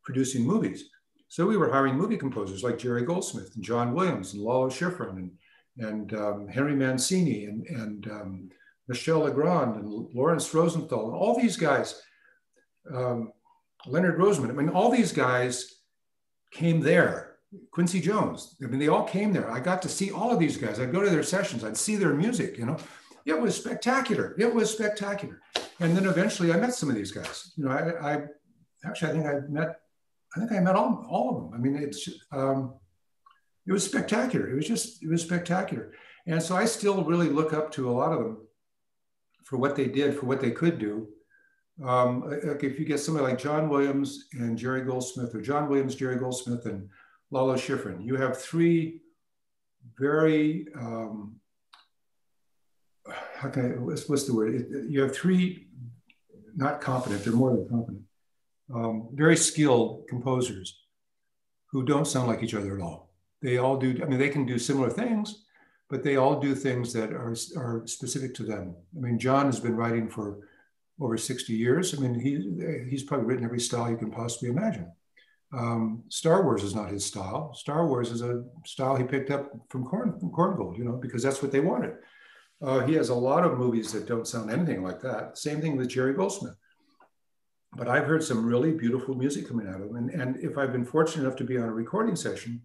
producing movies. So we were hiring movie composers like Jerry Goldsmith and John Williams and Lalo Schifrin and Henry Mancini and Michel Legrand and Lawrence Rosenthal and all these guys, Leonard Roseman. I mean, all these guys came there. Quincy Jones. I mean, they all came there. I got to see all of these guys. I'd go to their sessions. I'd see their music, you know. It was spectacular. It was spectacular. And then eventually I met some of these guys. You know, I think I met all of them. I mean, it was spectacular. It was spectacular. And so I still really look up to a lot of them for what they did, for what they could do. Like if you get somebody like John Williams and Jerry Goldsmith, or John Williams, Jerry Goldsmith, and Lalo Schifrin, you have three very, what's the word? You have three, not competent, they're more than competent, very skilled composers who don't sound like each other at all. They all do, I mean, they can do similar things, but they all do things that are specific to them. I mean, John has been writing for over 60 years. I mean, he's probably written every style you can possibly imagine. Star Wars is not his style. Star Wars is a style he picked up from Korngold, you know, because that's what they wanted. He has a lot of movies that don't sound anything like that. Same thing with Jerry Goldsmith. But I've heard some really beautiful music coming out of him. And if I've been fortunate enough to be on a recording session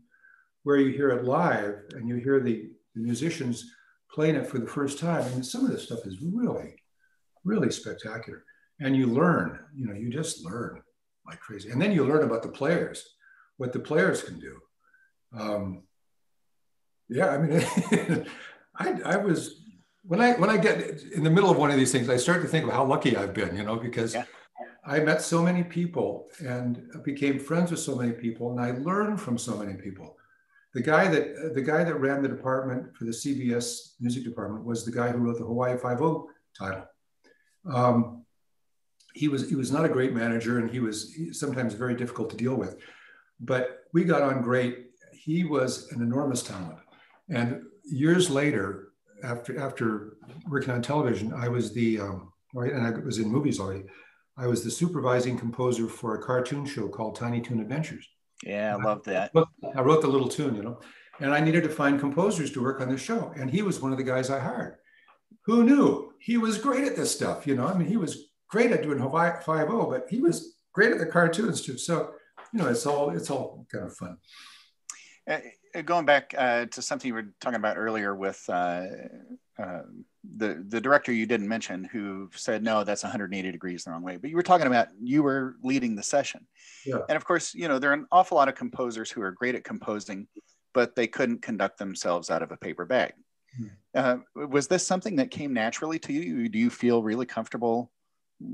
where you hear it live and you hear the musicians playing it for the first time, I mean, some of this stuff is really, really spectacular. And you learn, you know, you just learn like crazy. And then you learn about the players, what the players can do. Yeah, I mean, I was, when I get in the middle of one of these things, I start to think of how lucky I've been, you know, because I met so many people and became friends with so many people, and I learned from so many people. The guy that ran the department for the CBS music department was the guy who wrote the Hawaii Five-0 title. He was not a great manager, and he was sometimes very difficult to deal with, but we got on great. He was an enormous talent. And years later, after working on television, I was and I was in movies already. I was the supervising composer for a cartoon show called Tiny Toon Adventures. Yeah, I love that. I wrote the little tune, you know, and I needed to find composers to work on the show. And he was one of the guys I hired. Who knew? He was great at this stuff, you know. I mean, he was great at doing Hawaii Five-0, but he was great at the cartoons too. So, you know, it's all kind of fun. Going back to something you were talking about earlier with the director you didn't mention, who said, no, that's 180 degrees the wrong way. But you were talking about, you were leading the session. Yeah. And of course, you know, there are an awful lot of composers who are great at composing, but they couldn't conduct themselves out of a paper bag. Was this something that came naturally to you? Do you feel really comfortable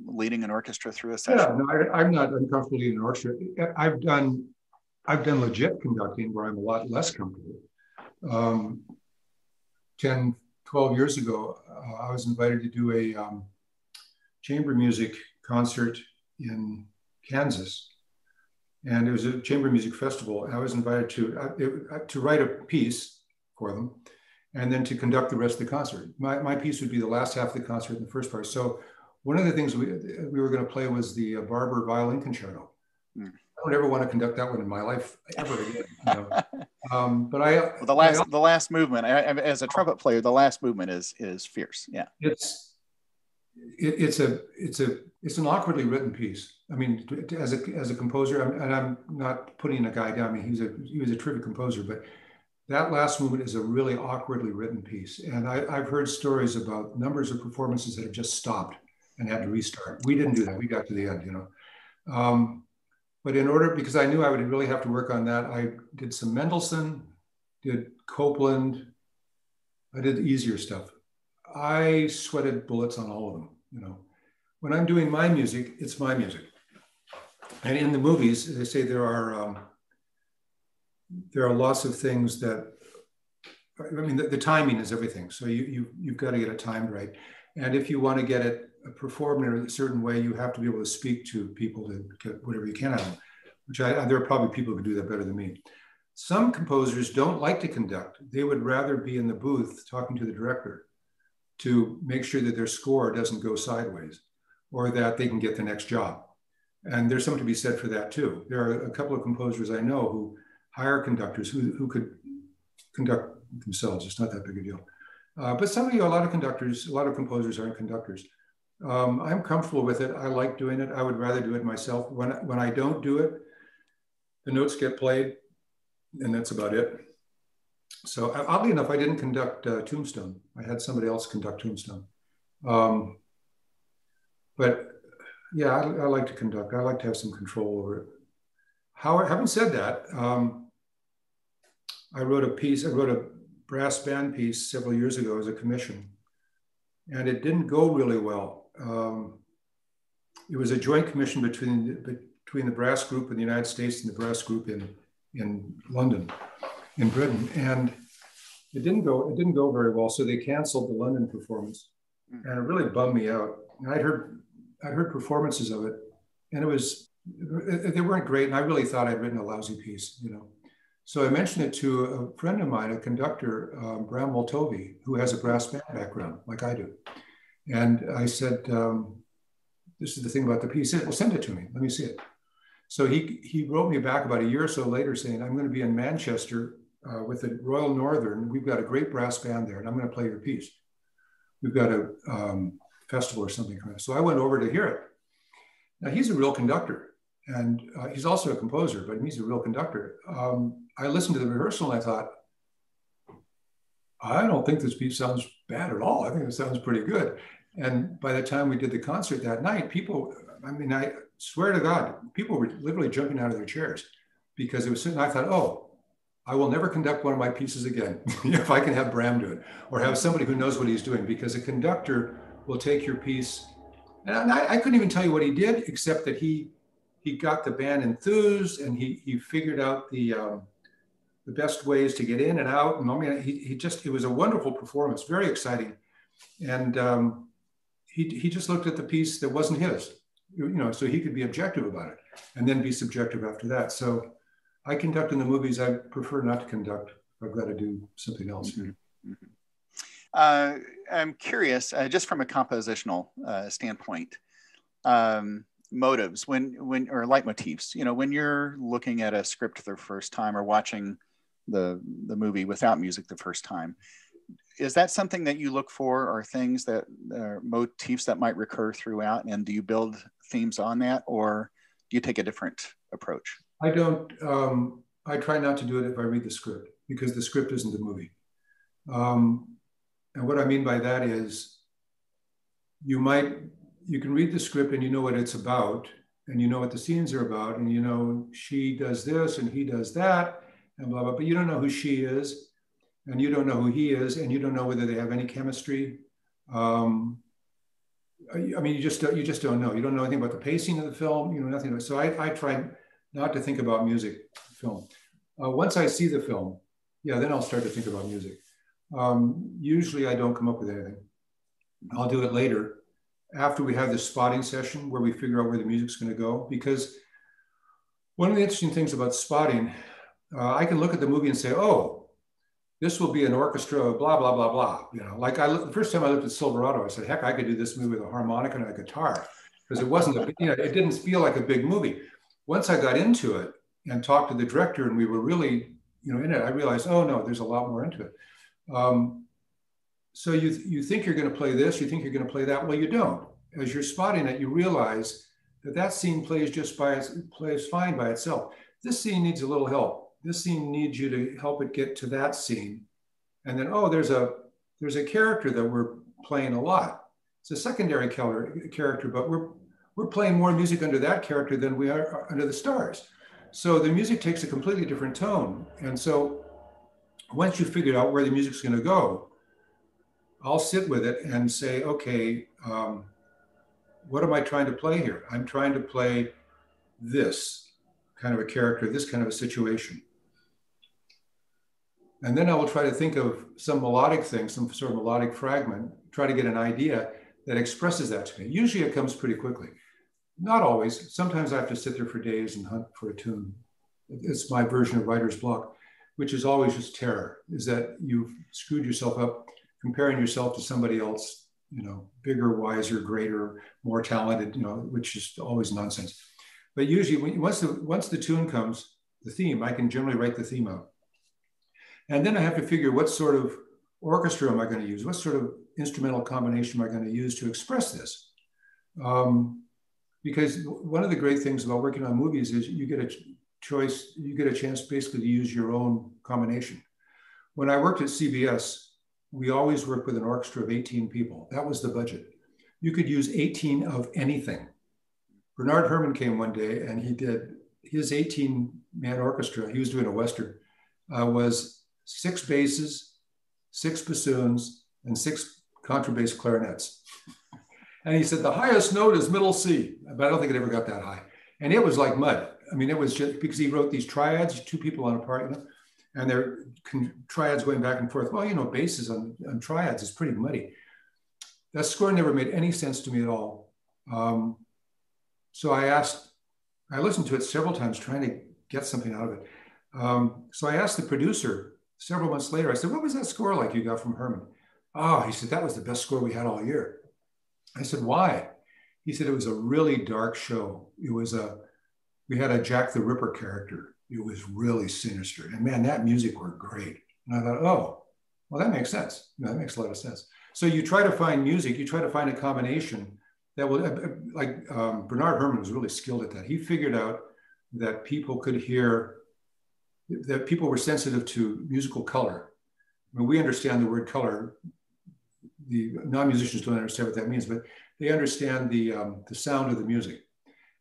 leading an orchestra through a session? Yeah, no, I'm not uncomfortable leading an orchestra. I've done legit conducting where I'm a lot less comfortable. 10, 12 years ago, I was invited to do a chamber music concert in Kansas. And it was a chamber music festival. And I was invited to write a piece for them and then to conduct the rest of the concert. My piece would be the last half of the concert and the first part. So one of the things we were going to play was the Barber Violin Concerto. I don't ever want to conduct that one in my life ever again. You know? But the last movement, as a trumpet player, the last movement is fierce. Yeah, it's an awkwardly written piece. I mean, as a composer, and I'm not putting a guy down. I mean, he was a terrific composer, but that last movement is a really awkwardly written piece. And I've heard stories about numbers of performances that have just stopped and had to restart. We didn't do that. We got to the end, you know. But because I knew I would really have to work on that, I did some Mendelssohn, did Copland, I did easier stuff. I sweated bullets on all of them, you know. When I'm doing my music, it's my music. And in the movies, they say there are lots of things that, I mean, the timing is everything. So you've got to get it timed right. And if you want to get it perform in a certain way, you have to be able to speak to people to get whatever you can out of them, which there are probably people who can do that better than me. Some composers don't like to conduct. They would rather be in the booth talking to the director to make sure that their score doesn't go sideways or that they can get the next job. And there's something to be said for that too. There are a couple of composers I know who hire conductors who could conduct themselves. It's not that big a deal. But a lot of conductors, a lot of composers aren't conductors. I'm comfortable with it. I like doing it. I would rather do it myself. When I don't do it, the notes get played, and that's about it. So oddly enough, I didn't conduct Tombstone. I had somebody else conduct Tombstone. But yeah, I like to conduct. I like to have some control over it. Having said that, I wrote a brass band piece several years ago as a commission, and it didn't go really well. It was a joint commission between the brass group in the United States and the brass group in London, in Britain, and it didn't go very well. So they canceled the London performance, and it really bummed me out. And I'd heard performances of it, and they weren't great. And I really thought I'd written a lousy piece, you know. So I mentioned it to a friend of mine, a conductor, Bram Moltovi, who has a brass band background, like I do. And I said, this is the thing about the piece. He said, well, send it to me. Let me see it. So he wrote me back about a year or so later saying, I'm going to be in Manchester with the Royal Northern. We've got a great brass band there, and I'm going to play your piece. We've got a festival or something. So I went over to hear it. Now, he's a real conductor. And he's also a composer, but he's a real conductor. I listened to the rehearsal and I thought, I don't think this piece sounds bad at all. I think it sounds pretty good. And by the time we did the concert that night, I swear to God, people were literally jumping out of their chairs because it was sitting. I thought, oh, I will never conduct one of my pieces again if I can have Bram do it or have somebody who knows what he's doing, because a conductor will take your piece. And I couldn't even tell you what he did, except that he got the band enthused and he figured out the best ways to get in and out. And I mean, it was a wonderful performance, very exciting. And he just looked at the piece that wasn't his, you know, so he could be objective about it and then be subjective after that. So I conduct in the movies. I prefer not to conduct. I've got to do something else. Mm-hmm. I'm curious, just from a compositional standpoint, motives or leitmotifs, you know, when you're looking at a script the first time or watching the movie without music the first time, is that something that you look for, or things that motifs that might recur throughout, and do you build themes on that, or do you take a different approach? I don't. I try not to do it if I read the script, because the script isn't the movie. And what I mean by that is you can read the script and you know what it's about, and you know what the scenes are about, and you know she does this and he does that and blah, blah, but you don't know who she is, and you don't know who he is, and you don't know whether they have any chemistry. I mean, you just don't know. You don't know anything about the pacing of the film, you know, nothing about it. So I try not to think about music film. Once I see the film, yeah, then I'll start to think about music. Usually I don't come up with anything. I'll do it later, after we have this spotting session where we figure out where the music's going to go. Because one of the interesting things about spotting, I can look at the movie and say, oh, this will be an orchestra, blah, blah, blah, blah. You know, like the first time I looked at Silverado, I said, heck, I could do this movie with a harmonica and a guitar, because it wasn't, it didn't feel like a big movie. Once I got into it and talked to the director and we were really, you know, in it, I realized, oh no, there's a lot more into it. So you think you're going to play this, you think you're going to play that. Well, you don't. As you're spotting it, you realize that scene plays fine by itself. This scene needs a little help. This scene needs you to help it get to that scene. And then, oh, there's a character that we're playing a lot. It's a secondary character, but we're playing more music under that character than we are under the stars. So the music takes a completely different tone. And so once you figure out where the music's going to go, I'll sit with it and say, okay, what am I trying to play here? I'm trying to play this kind of a character, this kind of a situation. And then I will try to think of some melodic thing, some sort of melodic fragment, try to get an idea. that expresses that to me. Usually it comes pretty quickly. Not always. Sometimes I have to sit there for days and hunt for a tune. It's my version of writer's block, which is always just terror, is that you've screwed yourself up comparing yourself to somebody else, you know, bigger, wiser, greater, more talented, you know, which is always nonsense. But usually once the tune comes, the theme, I can generally write the theme out. And then I have to figure what sort of orchestra am I going to use? What sort of instrumental combination am I going to use to express this? Because one of the great things about working on movies is you get a choice, you get a chance basically to use your own combination. When I worked at CBS, we always worked with an orchestra of 18 people. That was the budget. You could use 18 of anything. Bernard Herrmann came one day and he did his 18-man orchestra. He was doing a Western, was 6 basses, 6 bassoons, and 6 contrabass clarinets. And he said, the highest note is middle C, but I don't think it ever got that high. And it was like mud. I mean, it was just because he wrote these triads, 2 people on a part, you know, and they're triads going back and forth. Well, you know, basses on triads is pretty muddy. That score never made any sense to me at all. So I listened to it several times trying to get something out of it. So I asked the producer several months later, I said, what was that score like you got from Herrmann? Oh, he said, that was the best score we had all year. I said, why? He said, it was a really dark show. We had a Jack the Ripper character. It was really sinister. And man, that music worked great. And I thought, oh, well, that makes sense. You know, that makes a lot of sense. So you try to find music, you try to find a combination that will, Bernard Herrmann was really skilled at that. He figured out that people could hear, that people were sensitive to musical color. I mean, we understand the word color. The non-musicians don't understand what that means, but they understand the sound of the music,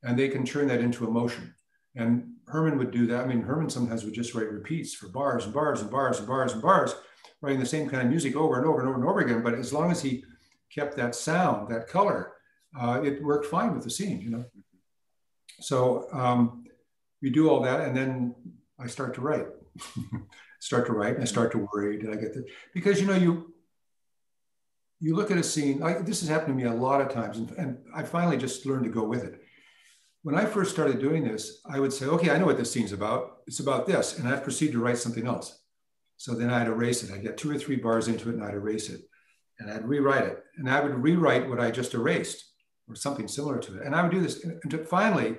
and they can turn that into emotion. And Herrmann would do that. I mean, Herrmann sometimes would just write repeats for bars and bars and bars and bars and bars, writing the same kind of music over and over and over and over again. But as long as he kept that sound, that color, it worked fine with the scene, you know. So we do all that, and then I start to write. And I start to worry, did I get this? Because, you know, you look at a scene, this has happened to me a lot of times, and I finally just learned to go with it. When I first started doing this, I would say, okay, I know what this scene's about. It's about this, and I'd proceed to write something else. So then I'd erase it. I'd get 2 or 3 bars into it, and I'd erase it. And I'd rewrite it. And I would rewrite what I just erased, or something similar to it. And I would do this until finally,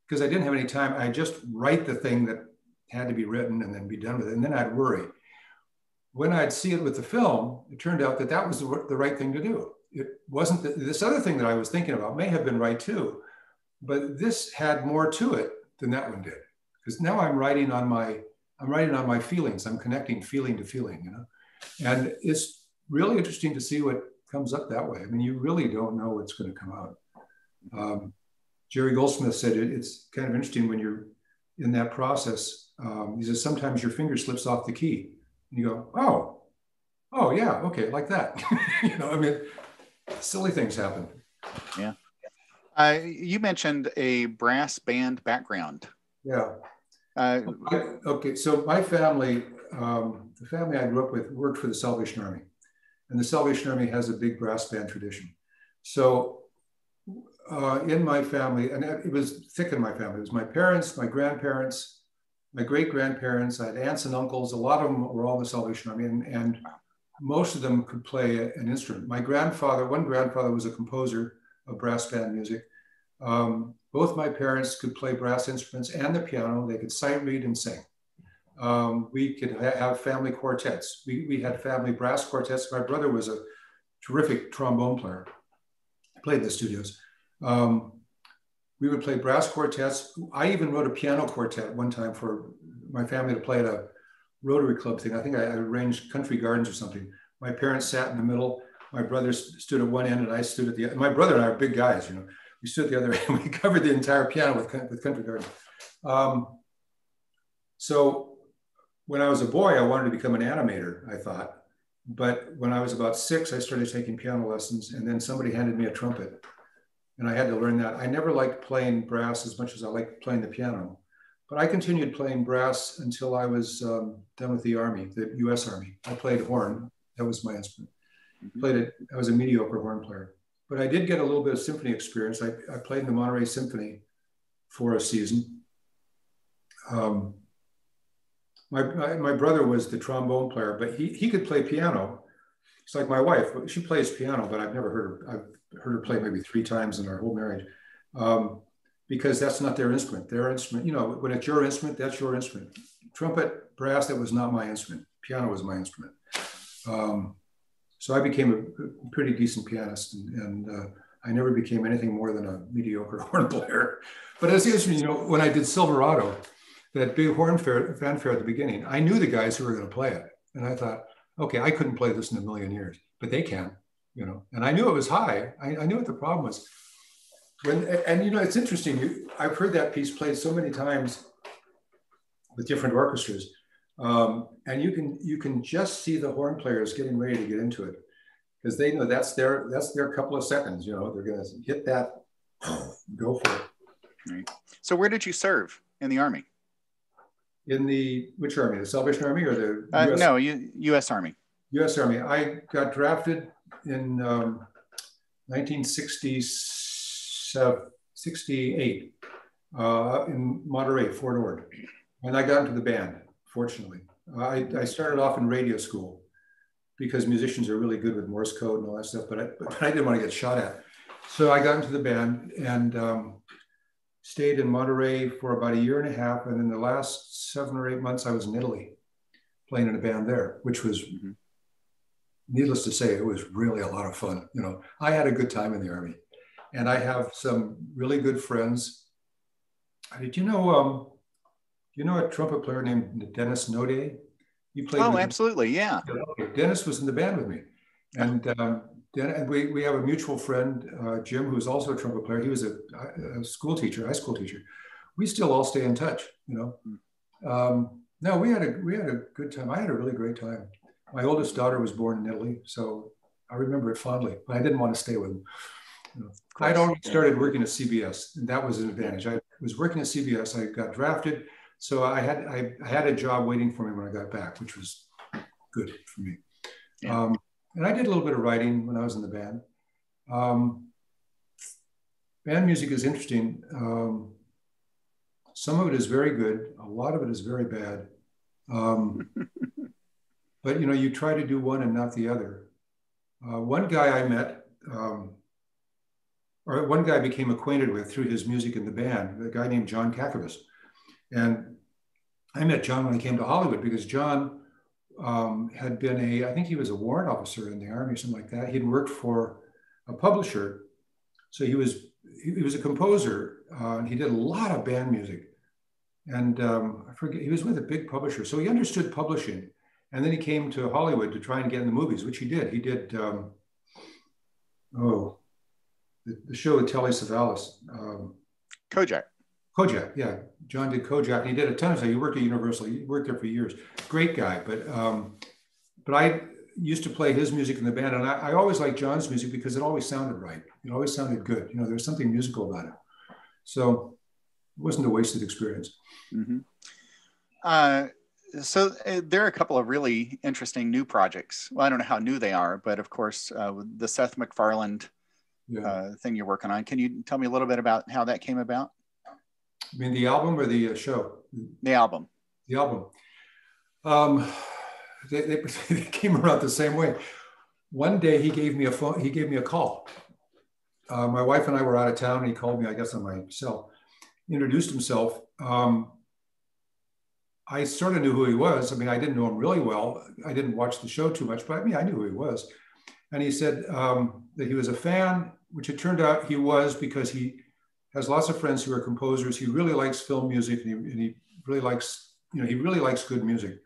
because I didn't have any time, I'd just write the thing that had to be written and then be done with it. And then I'd worry. When I'd see it with the film, it turned out that that was the right thing to do. It wasn't this other thing that I was thinking about may have been right too, but this had more to it than that one did. Because now I'm writing on my feelings. I'm connecting feeling to feeling, you know? And it's really interesting to see what comes up that way. I mean, you really don't know what's going to come out. Jerry Goldsmith said it's kind of interesting when you're in that process. He says, sometimes your finger slips off the key. And you go, oh yeah, okay, like that. You know, I mean, silly things happen. Yeah. You mentioned a brass band background. Yeah. Okay, so my family, the family I grew up with worked for the Salvation Army. And the Salvation Army has a big brass band tradition. So in my family, and it was thick in my family, it was my parents, my grandparents, my great-grandparents, I had aunts and uncles. A lot of them were all in the Salvation Army, and most of them could play an instrument. My grandfather, one grandfather was a composer of brass band music. Both my parents could play brass instruments and the piano. They could sight read and sing. We could have family quartets. We had family brass quartets. My brother was a terrific trombone player. He played in the studios. We would play brass quartets. I even wrote a piano quartet one time for my family to play at a Rotary Club thing. I think I arranged Country Gardens or something. My parents sat in the middle. My brother stood at one end and I stood at the other. My brother and I are big guys, you know. We stood at the other end. We covered the entire piano with Country Gardens. So when I was a boy, I wanted to become an animator, I thought. But when I was about 6, I started taking piano lessons, and then somebody handed me a trumpet. And I had to learn that. I never liked playing brass as much as I liked playing the piano. But I continued playing brass until I was done with the Army, the US Army. I played horn. That was my instrument. Played it. I was a mediocre horn player. but I did get a little bit of symphony experience. I played in the Monterey Symphony for a season. My brother was the trombone player, but he could play piano. It's like my wife. She plays piano, but I've never heard her. I've heard her play maybe 3 times in our whole marriage, because that's not their instrument. Their instrument, you know, when it's your instrument, that's your instrument. Trumpet, brass, that was not my instrument. Piano was my instrument. So I became a pretty decent pianist, and I never became anything more than a mediocre horn player. But it's interesting, you know, when I did Silverado, that big horn fanfare at the beginning, I knew the guys who were going to play it. And I thought, okay, I couldn't play this in a million years, but they can, you know. And I knew it was high. I knew what the problem was. And you know, it's interesting. I've heard that piece played so many times with different orchestras. And you can just see the horn players getting ready to get into it, because they know that's their couple of seconds. You know, they're going to hit that, go for it. Right. So where did you serve in the Army? In which Army? The Salvation Army or the US? No, U.S. Army. U.S. Army. I got drafted in 1968 in Monterey, Fort Ord, and I got into the band. Fortunately, I started off in radio school because musicians are really good with Morse code and all that stuff, but I didn't want to get shot at. So I got into the band and stayed in Monterey for about 1.5 years. And then the last 7 or 8 months, I was in Italy playing in a band there, which was, needless to say, it was really a lot of fun. You know, I had a good time in the Army, and I have some really good friends. Did you know a trumpet player named Dennis Node? You played. Oh, absolutely, yeah. Dennis was in the band with me, and we have a mutual friend, Jim, who's also a trumpet player. He was a school teacher, high school teacher. We still all stay in touch, you know. No, we had a good time. I had a really great time. My oldest daughter was born in Italy, so I remember it fondly. But I didn't want to stay with them. You know, I'd already started working at CBS, and that was an advantage. I was working at CBS. I got drafted, so I had a job waiting for me when I got back, which was good for me. Yeah. And I did a little bit of writing when I was in the band. Band music is interesting. Some of it is very good. A lot of it is very bad. But you know, you try to do one and not the other. One guy I met, or one guy I became acquainted with through his music in the band, a guy named John Kakavas. And I met John when I came to Hollywood because John had been I think he was a warrant officer in the Army or something like that. He'd worked for a publisher. So he was a composer, and he did a lot of band music. And I forget, he was with a big publisher. So he understood publishing. And then he came to Hollywood to try and get in the movies, which he did. He did, the show with Telly Savalas. Kojak. Kojak, yeah. John did Kojak, and he did a ton of stuff. He worked at Universal. He worked there for years. Great guy, but I used to play his music in the band, and I always liked John's music because it always sounded right. It always sounded good. You know, there was something musical about it. So it wasn't a wasted experience. Mm-hmm. So there are a couple of really interesting new projects. Well, I don't know how new they are, but of course, the Seth MacFarlane thing you're working on. Can you tell me a little bit about how that came about? You mean the album or the show? The album. The album. They came around the same way. One day he gave me a phone. He gave me a call. My wife and I were out of town, and he called me, I guess, on my cell. Introduced himself. I sort of knew who he was. I mean, I didn't know him really well. I didn't watch the show too much, but I mean, I knew who he was. And he said that he was a fan, which it turned out he was, because he has lots of friends who are composers. He really likes film music, and he really likes, you know, he really likes good music.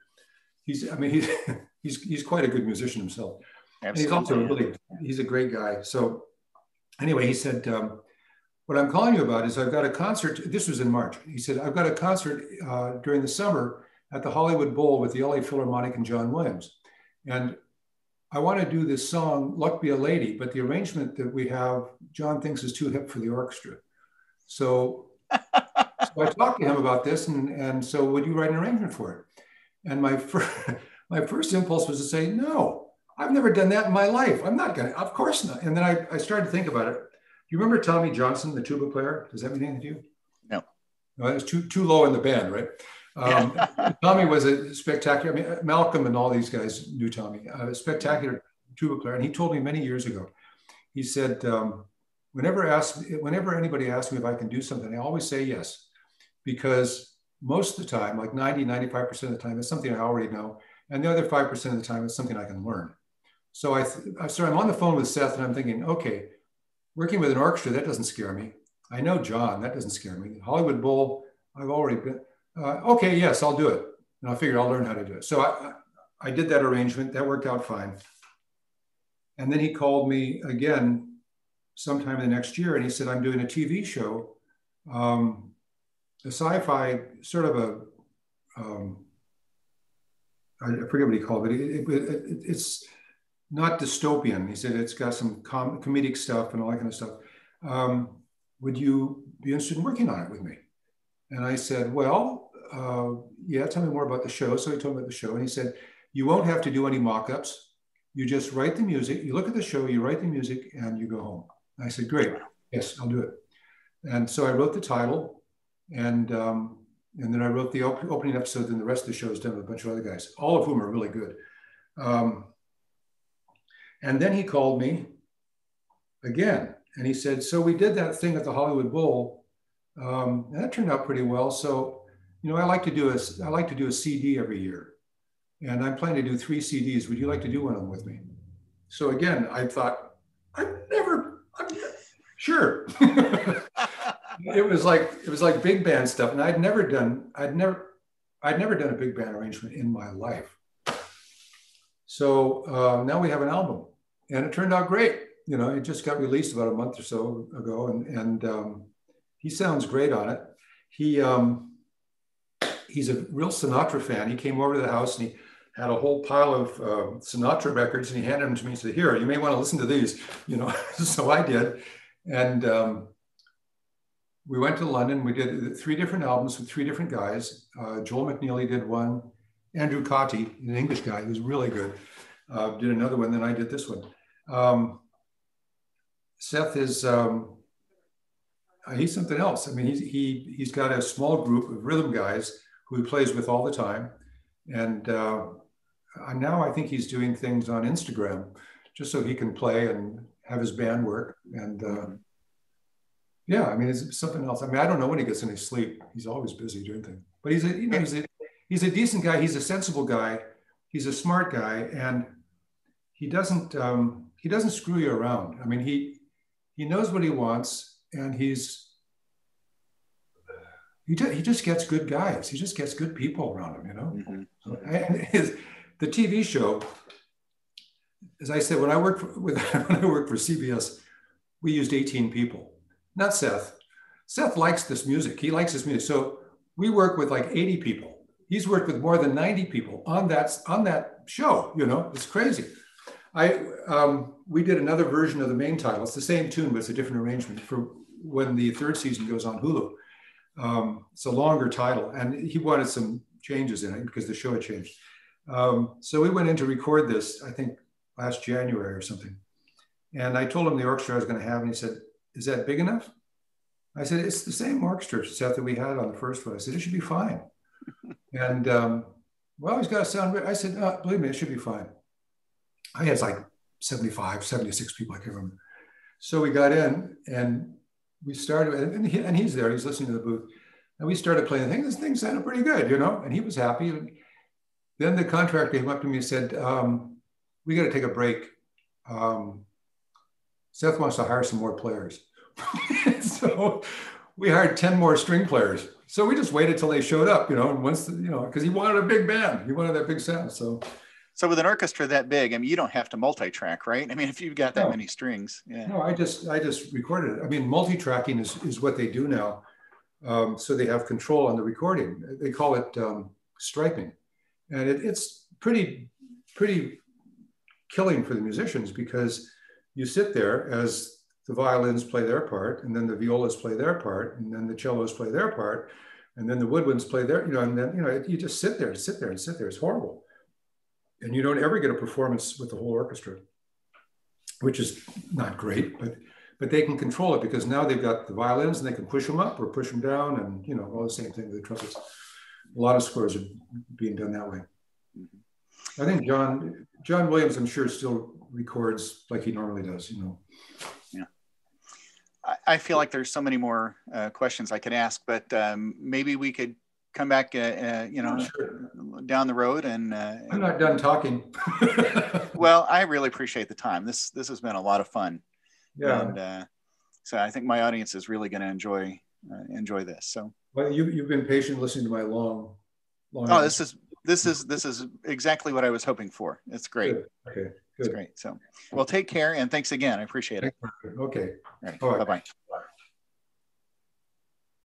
He's quite a good musician himself. Absolutely. And he's also he's a great guy. So anyway, he said, what I'm calling you about is I've got a concert. This was in March. He said, I've got a concert during the summer at the Hollywood Bowl with the LA Philharmonic and John Williams. And I want to do this song, Luck Be a Lady, but the arrangement that we have, John thinks is too hip for the orchestra. So I talked to him about this, and so would you write an arrangement for it? And my first impulse was to say, no, I've never done that in my life. I'm not going to, of course not. And then I started to think about it. You remember Tommy Johnson, the tuba player? Does that mean anything to you? No. No, it was too low in the band, right? Tommy was a spectacular, I mean, Malcolm and all these guys knew Tommy, a spectacular tuba player. And he told me many years ago, he said, whenever anybody asks me if I can do something, I always say yes, because most of the time, like 95% of the time, it's something I already know. And the other 5% of the time, it's something I can learn. So I'm on the phone with Seth and I'm thinking, okay, working with an orchestra, that doesn't scare me. I know John, that doesn't scare me. Hollywood Bowl, I've already been, okay, yes, I'll do it. And I figured I'll learn how to do it. So I did that arrangement, that worked out fine. And then he called me again sometime in the next year and he said, I'm doing a TV show, a sci-fi sort of I forget what he called it. It's not dystopian. He said it's got some comedic stuff and all that kind of stuff. Would you be interested in working on it with me? And I said, well, yeah, tell me more about the show. So he told me about the show and he said, you won't have to do any mock-ups. You just write the music, you look at the show, you write the music and you go home. And I said, great, yes, I'll do it. And so I wrote the title and then I wrote the opening episode and the rest of the show is done with a bunch of other guys, all of whom are really good. And then he called me again and he said, so we did that thing at the Hollywood Bowl. And that turned out pretty well. So, you know, I like to do a CD every year. And I'm planning to do 3 CDs. Would you like to do one of them with me? So again, I thought, sure. It was like big band stuff. And I'd never done a big band arrangement in my life. So now we have an album and it turned out great. You know, it just got released about a month or so ago and he sounds great on it. He's a real Sinatra fan. He came over to the house and he had a whole pile of Sinatra records and he handed them to me and said, here, you may want to listen to these, you know. So I did. And we went to London. We did 3 different albums with 3 different guys. Joel McNeely did one. Andrew Cottee, an English guy who's really good, did another one. Then I did this one. Seth is, he's something else. I mean, he's got a small group of rhythm guys who he plays with all the time. And now I think he's doing things on Instagram just so he can play and have his band work. And yeah, I mean, it's something else. I mean, I don't know when he gets any sleep. He's always busy doing things. But he's a decent guy. He's a sensible guy. He's a smart guy, and he doesn't screw you around. I mean, he knows what he wants, and he just gets good guys. He just gets good people around him, you know. Mm-hmm. And the TV show, as I said, when I worked for CBS, we used 18 people. Not Seth. Seth likes this music. He likes this music. So we work with like 80 people. He's worked with more than 90 people on that show. You know, it's crazy. We did another version of the main title. It's the same tune, but it's a different arrangement for when the 3rd season goes on Hulu. It's a longer title, and he wanted some changes in it because the show had changed. So we went in to record this, I think last January or something. And I told him the orchestra I was going to have, and he said, is that big enough? I said, it's the same orchestra, Seth, that we had on the first one. I said, it should be fine. And well, he's got to sound good. I said, believe me, it should be fine. I had like 75, 76 people, I can't remember. So we got in and we started, and he's there, he's listening to the booth. And we started playing the thing. This thing sounded pretty good, you know, and he was happy. And then the contractor came up to me and said, we got to take a break. Seth wants to hire some more players. So we hired 10 more string players. So we just waited till they showed up, you know, and once, you know, because he wanted a big band. He wanted that big sound. So with an orchestra that big, I mean, you don't have to multi-track, right? I mean, if you've got that many strings. Yeah. No, I just recorded it. I mean, multi-tracking is what they do now. So they have control on the recording. They call it striping. And it's pretty killing for the musicians because you sit there as the violins play their part, and then the violas play their part, and then the cellos play their part, and then the woodwinds play their, you know, and then, you know, you just sit there. It's horrible. and you don't ever get a performance with the whole orchestra, which is not great, but they can control it because now they've got the violins and they can push them up or push them down, and you know, all the same thing with the trumpets. A lot of scores are being done that way. I think John Williams, I'm sure, still records like he normally does, you know. Yeah. I feel like there's so many more questions I could ask, but maybe we could come back, you know, sure, down the road. And I'm not done talking. Well, I really appreciate the time. This has been a lot of fun. Yeah. And so I think my audience is really going to enjoy this. So. Well, you've been patient listening to my long. Oh, this is exactly what I was hoping for. It's great. Good. Okay. Good. It's great. So, well, take care and thanks again. I appreciate it. Okay. Right. All right. Bye-bye.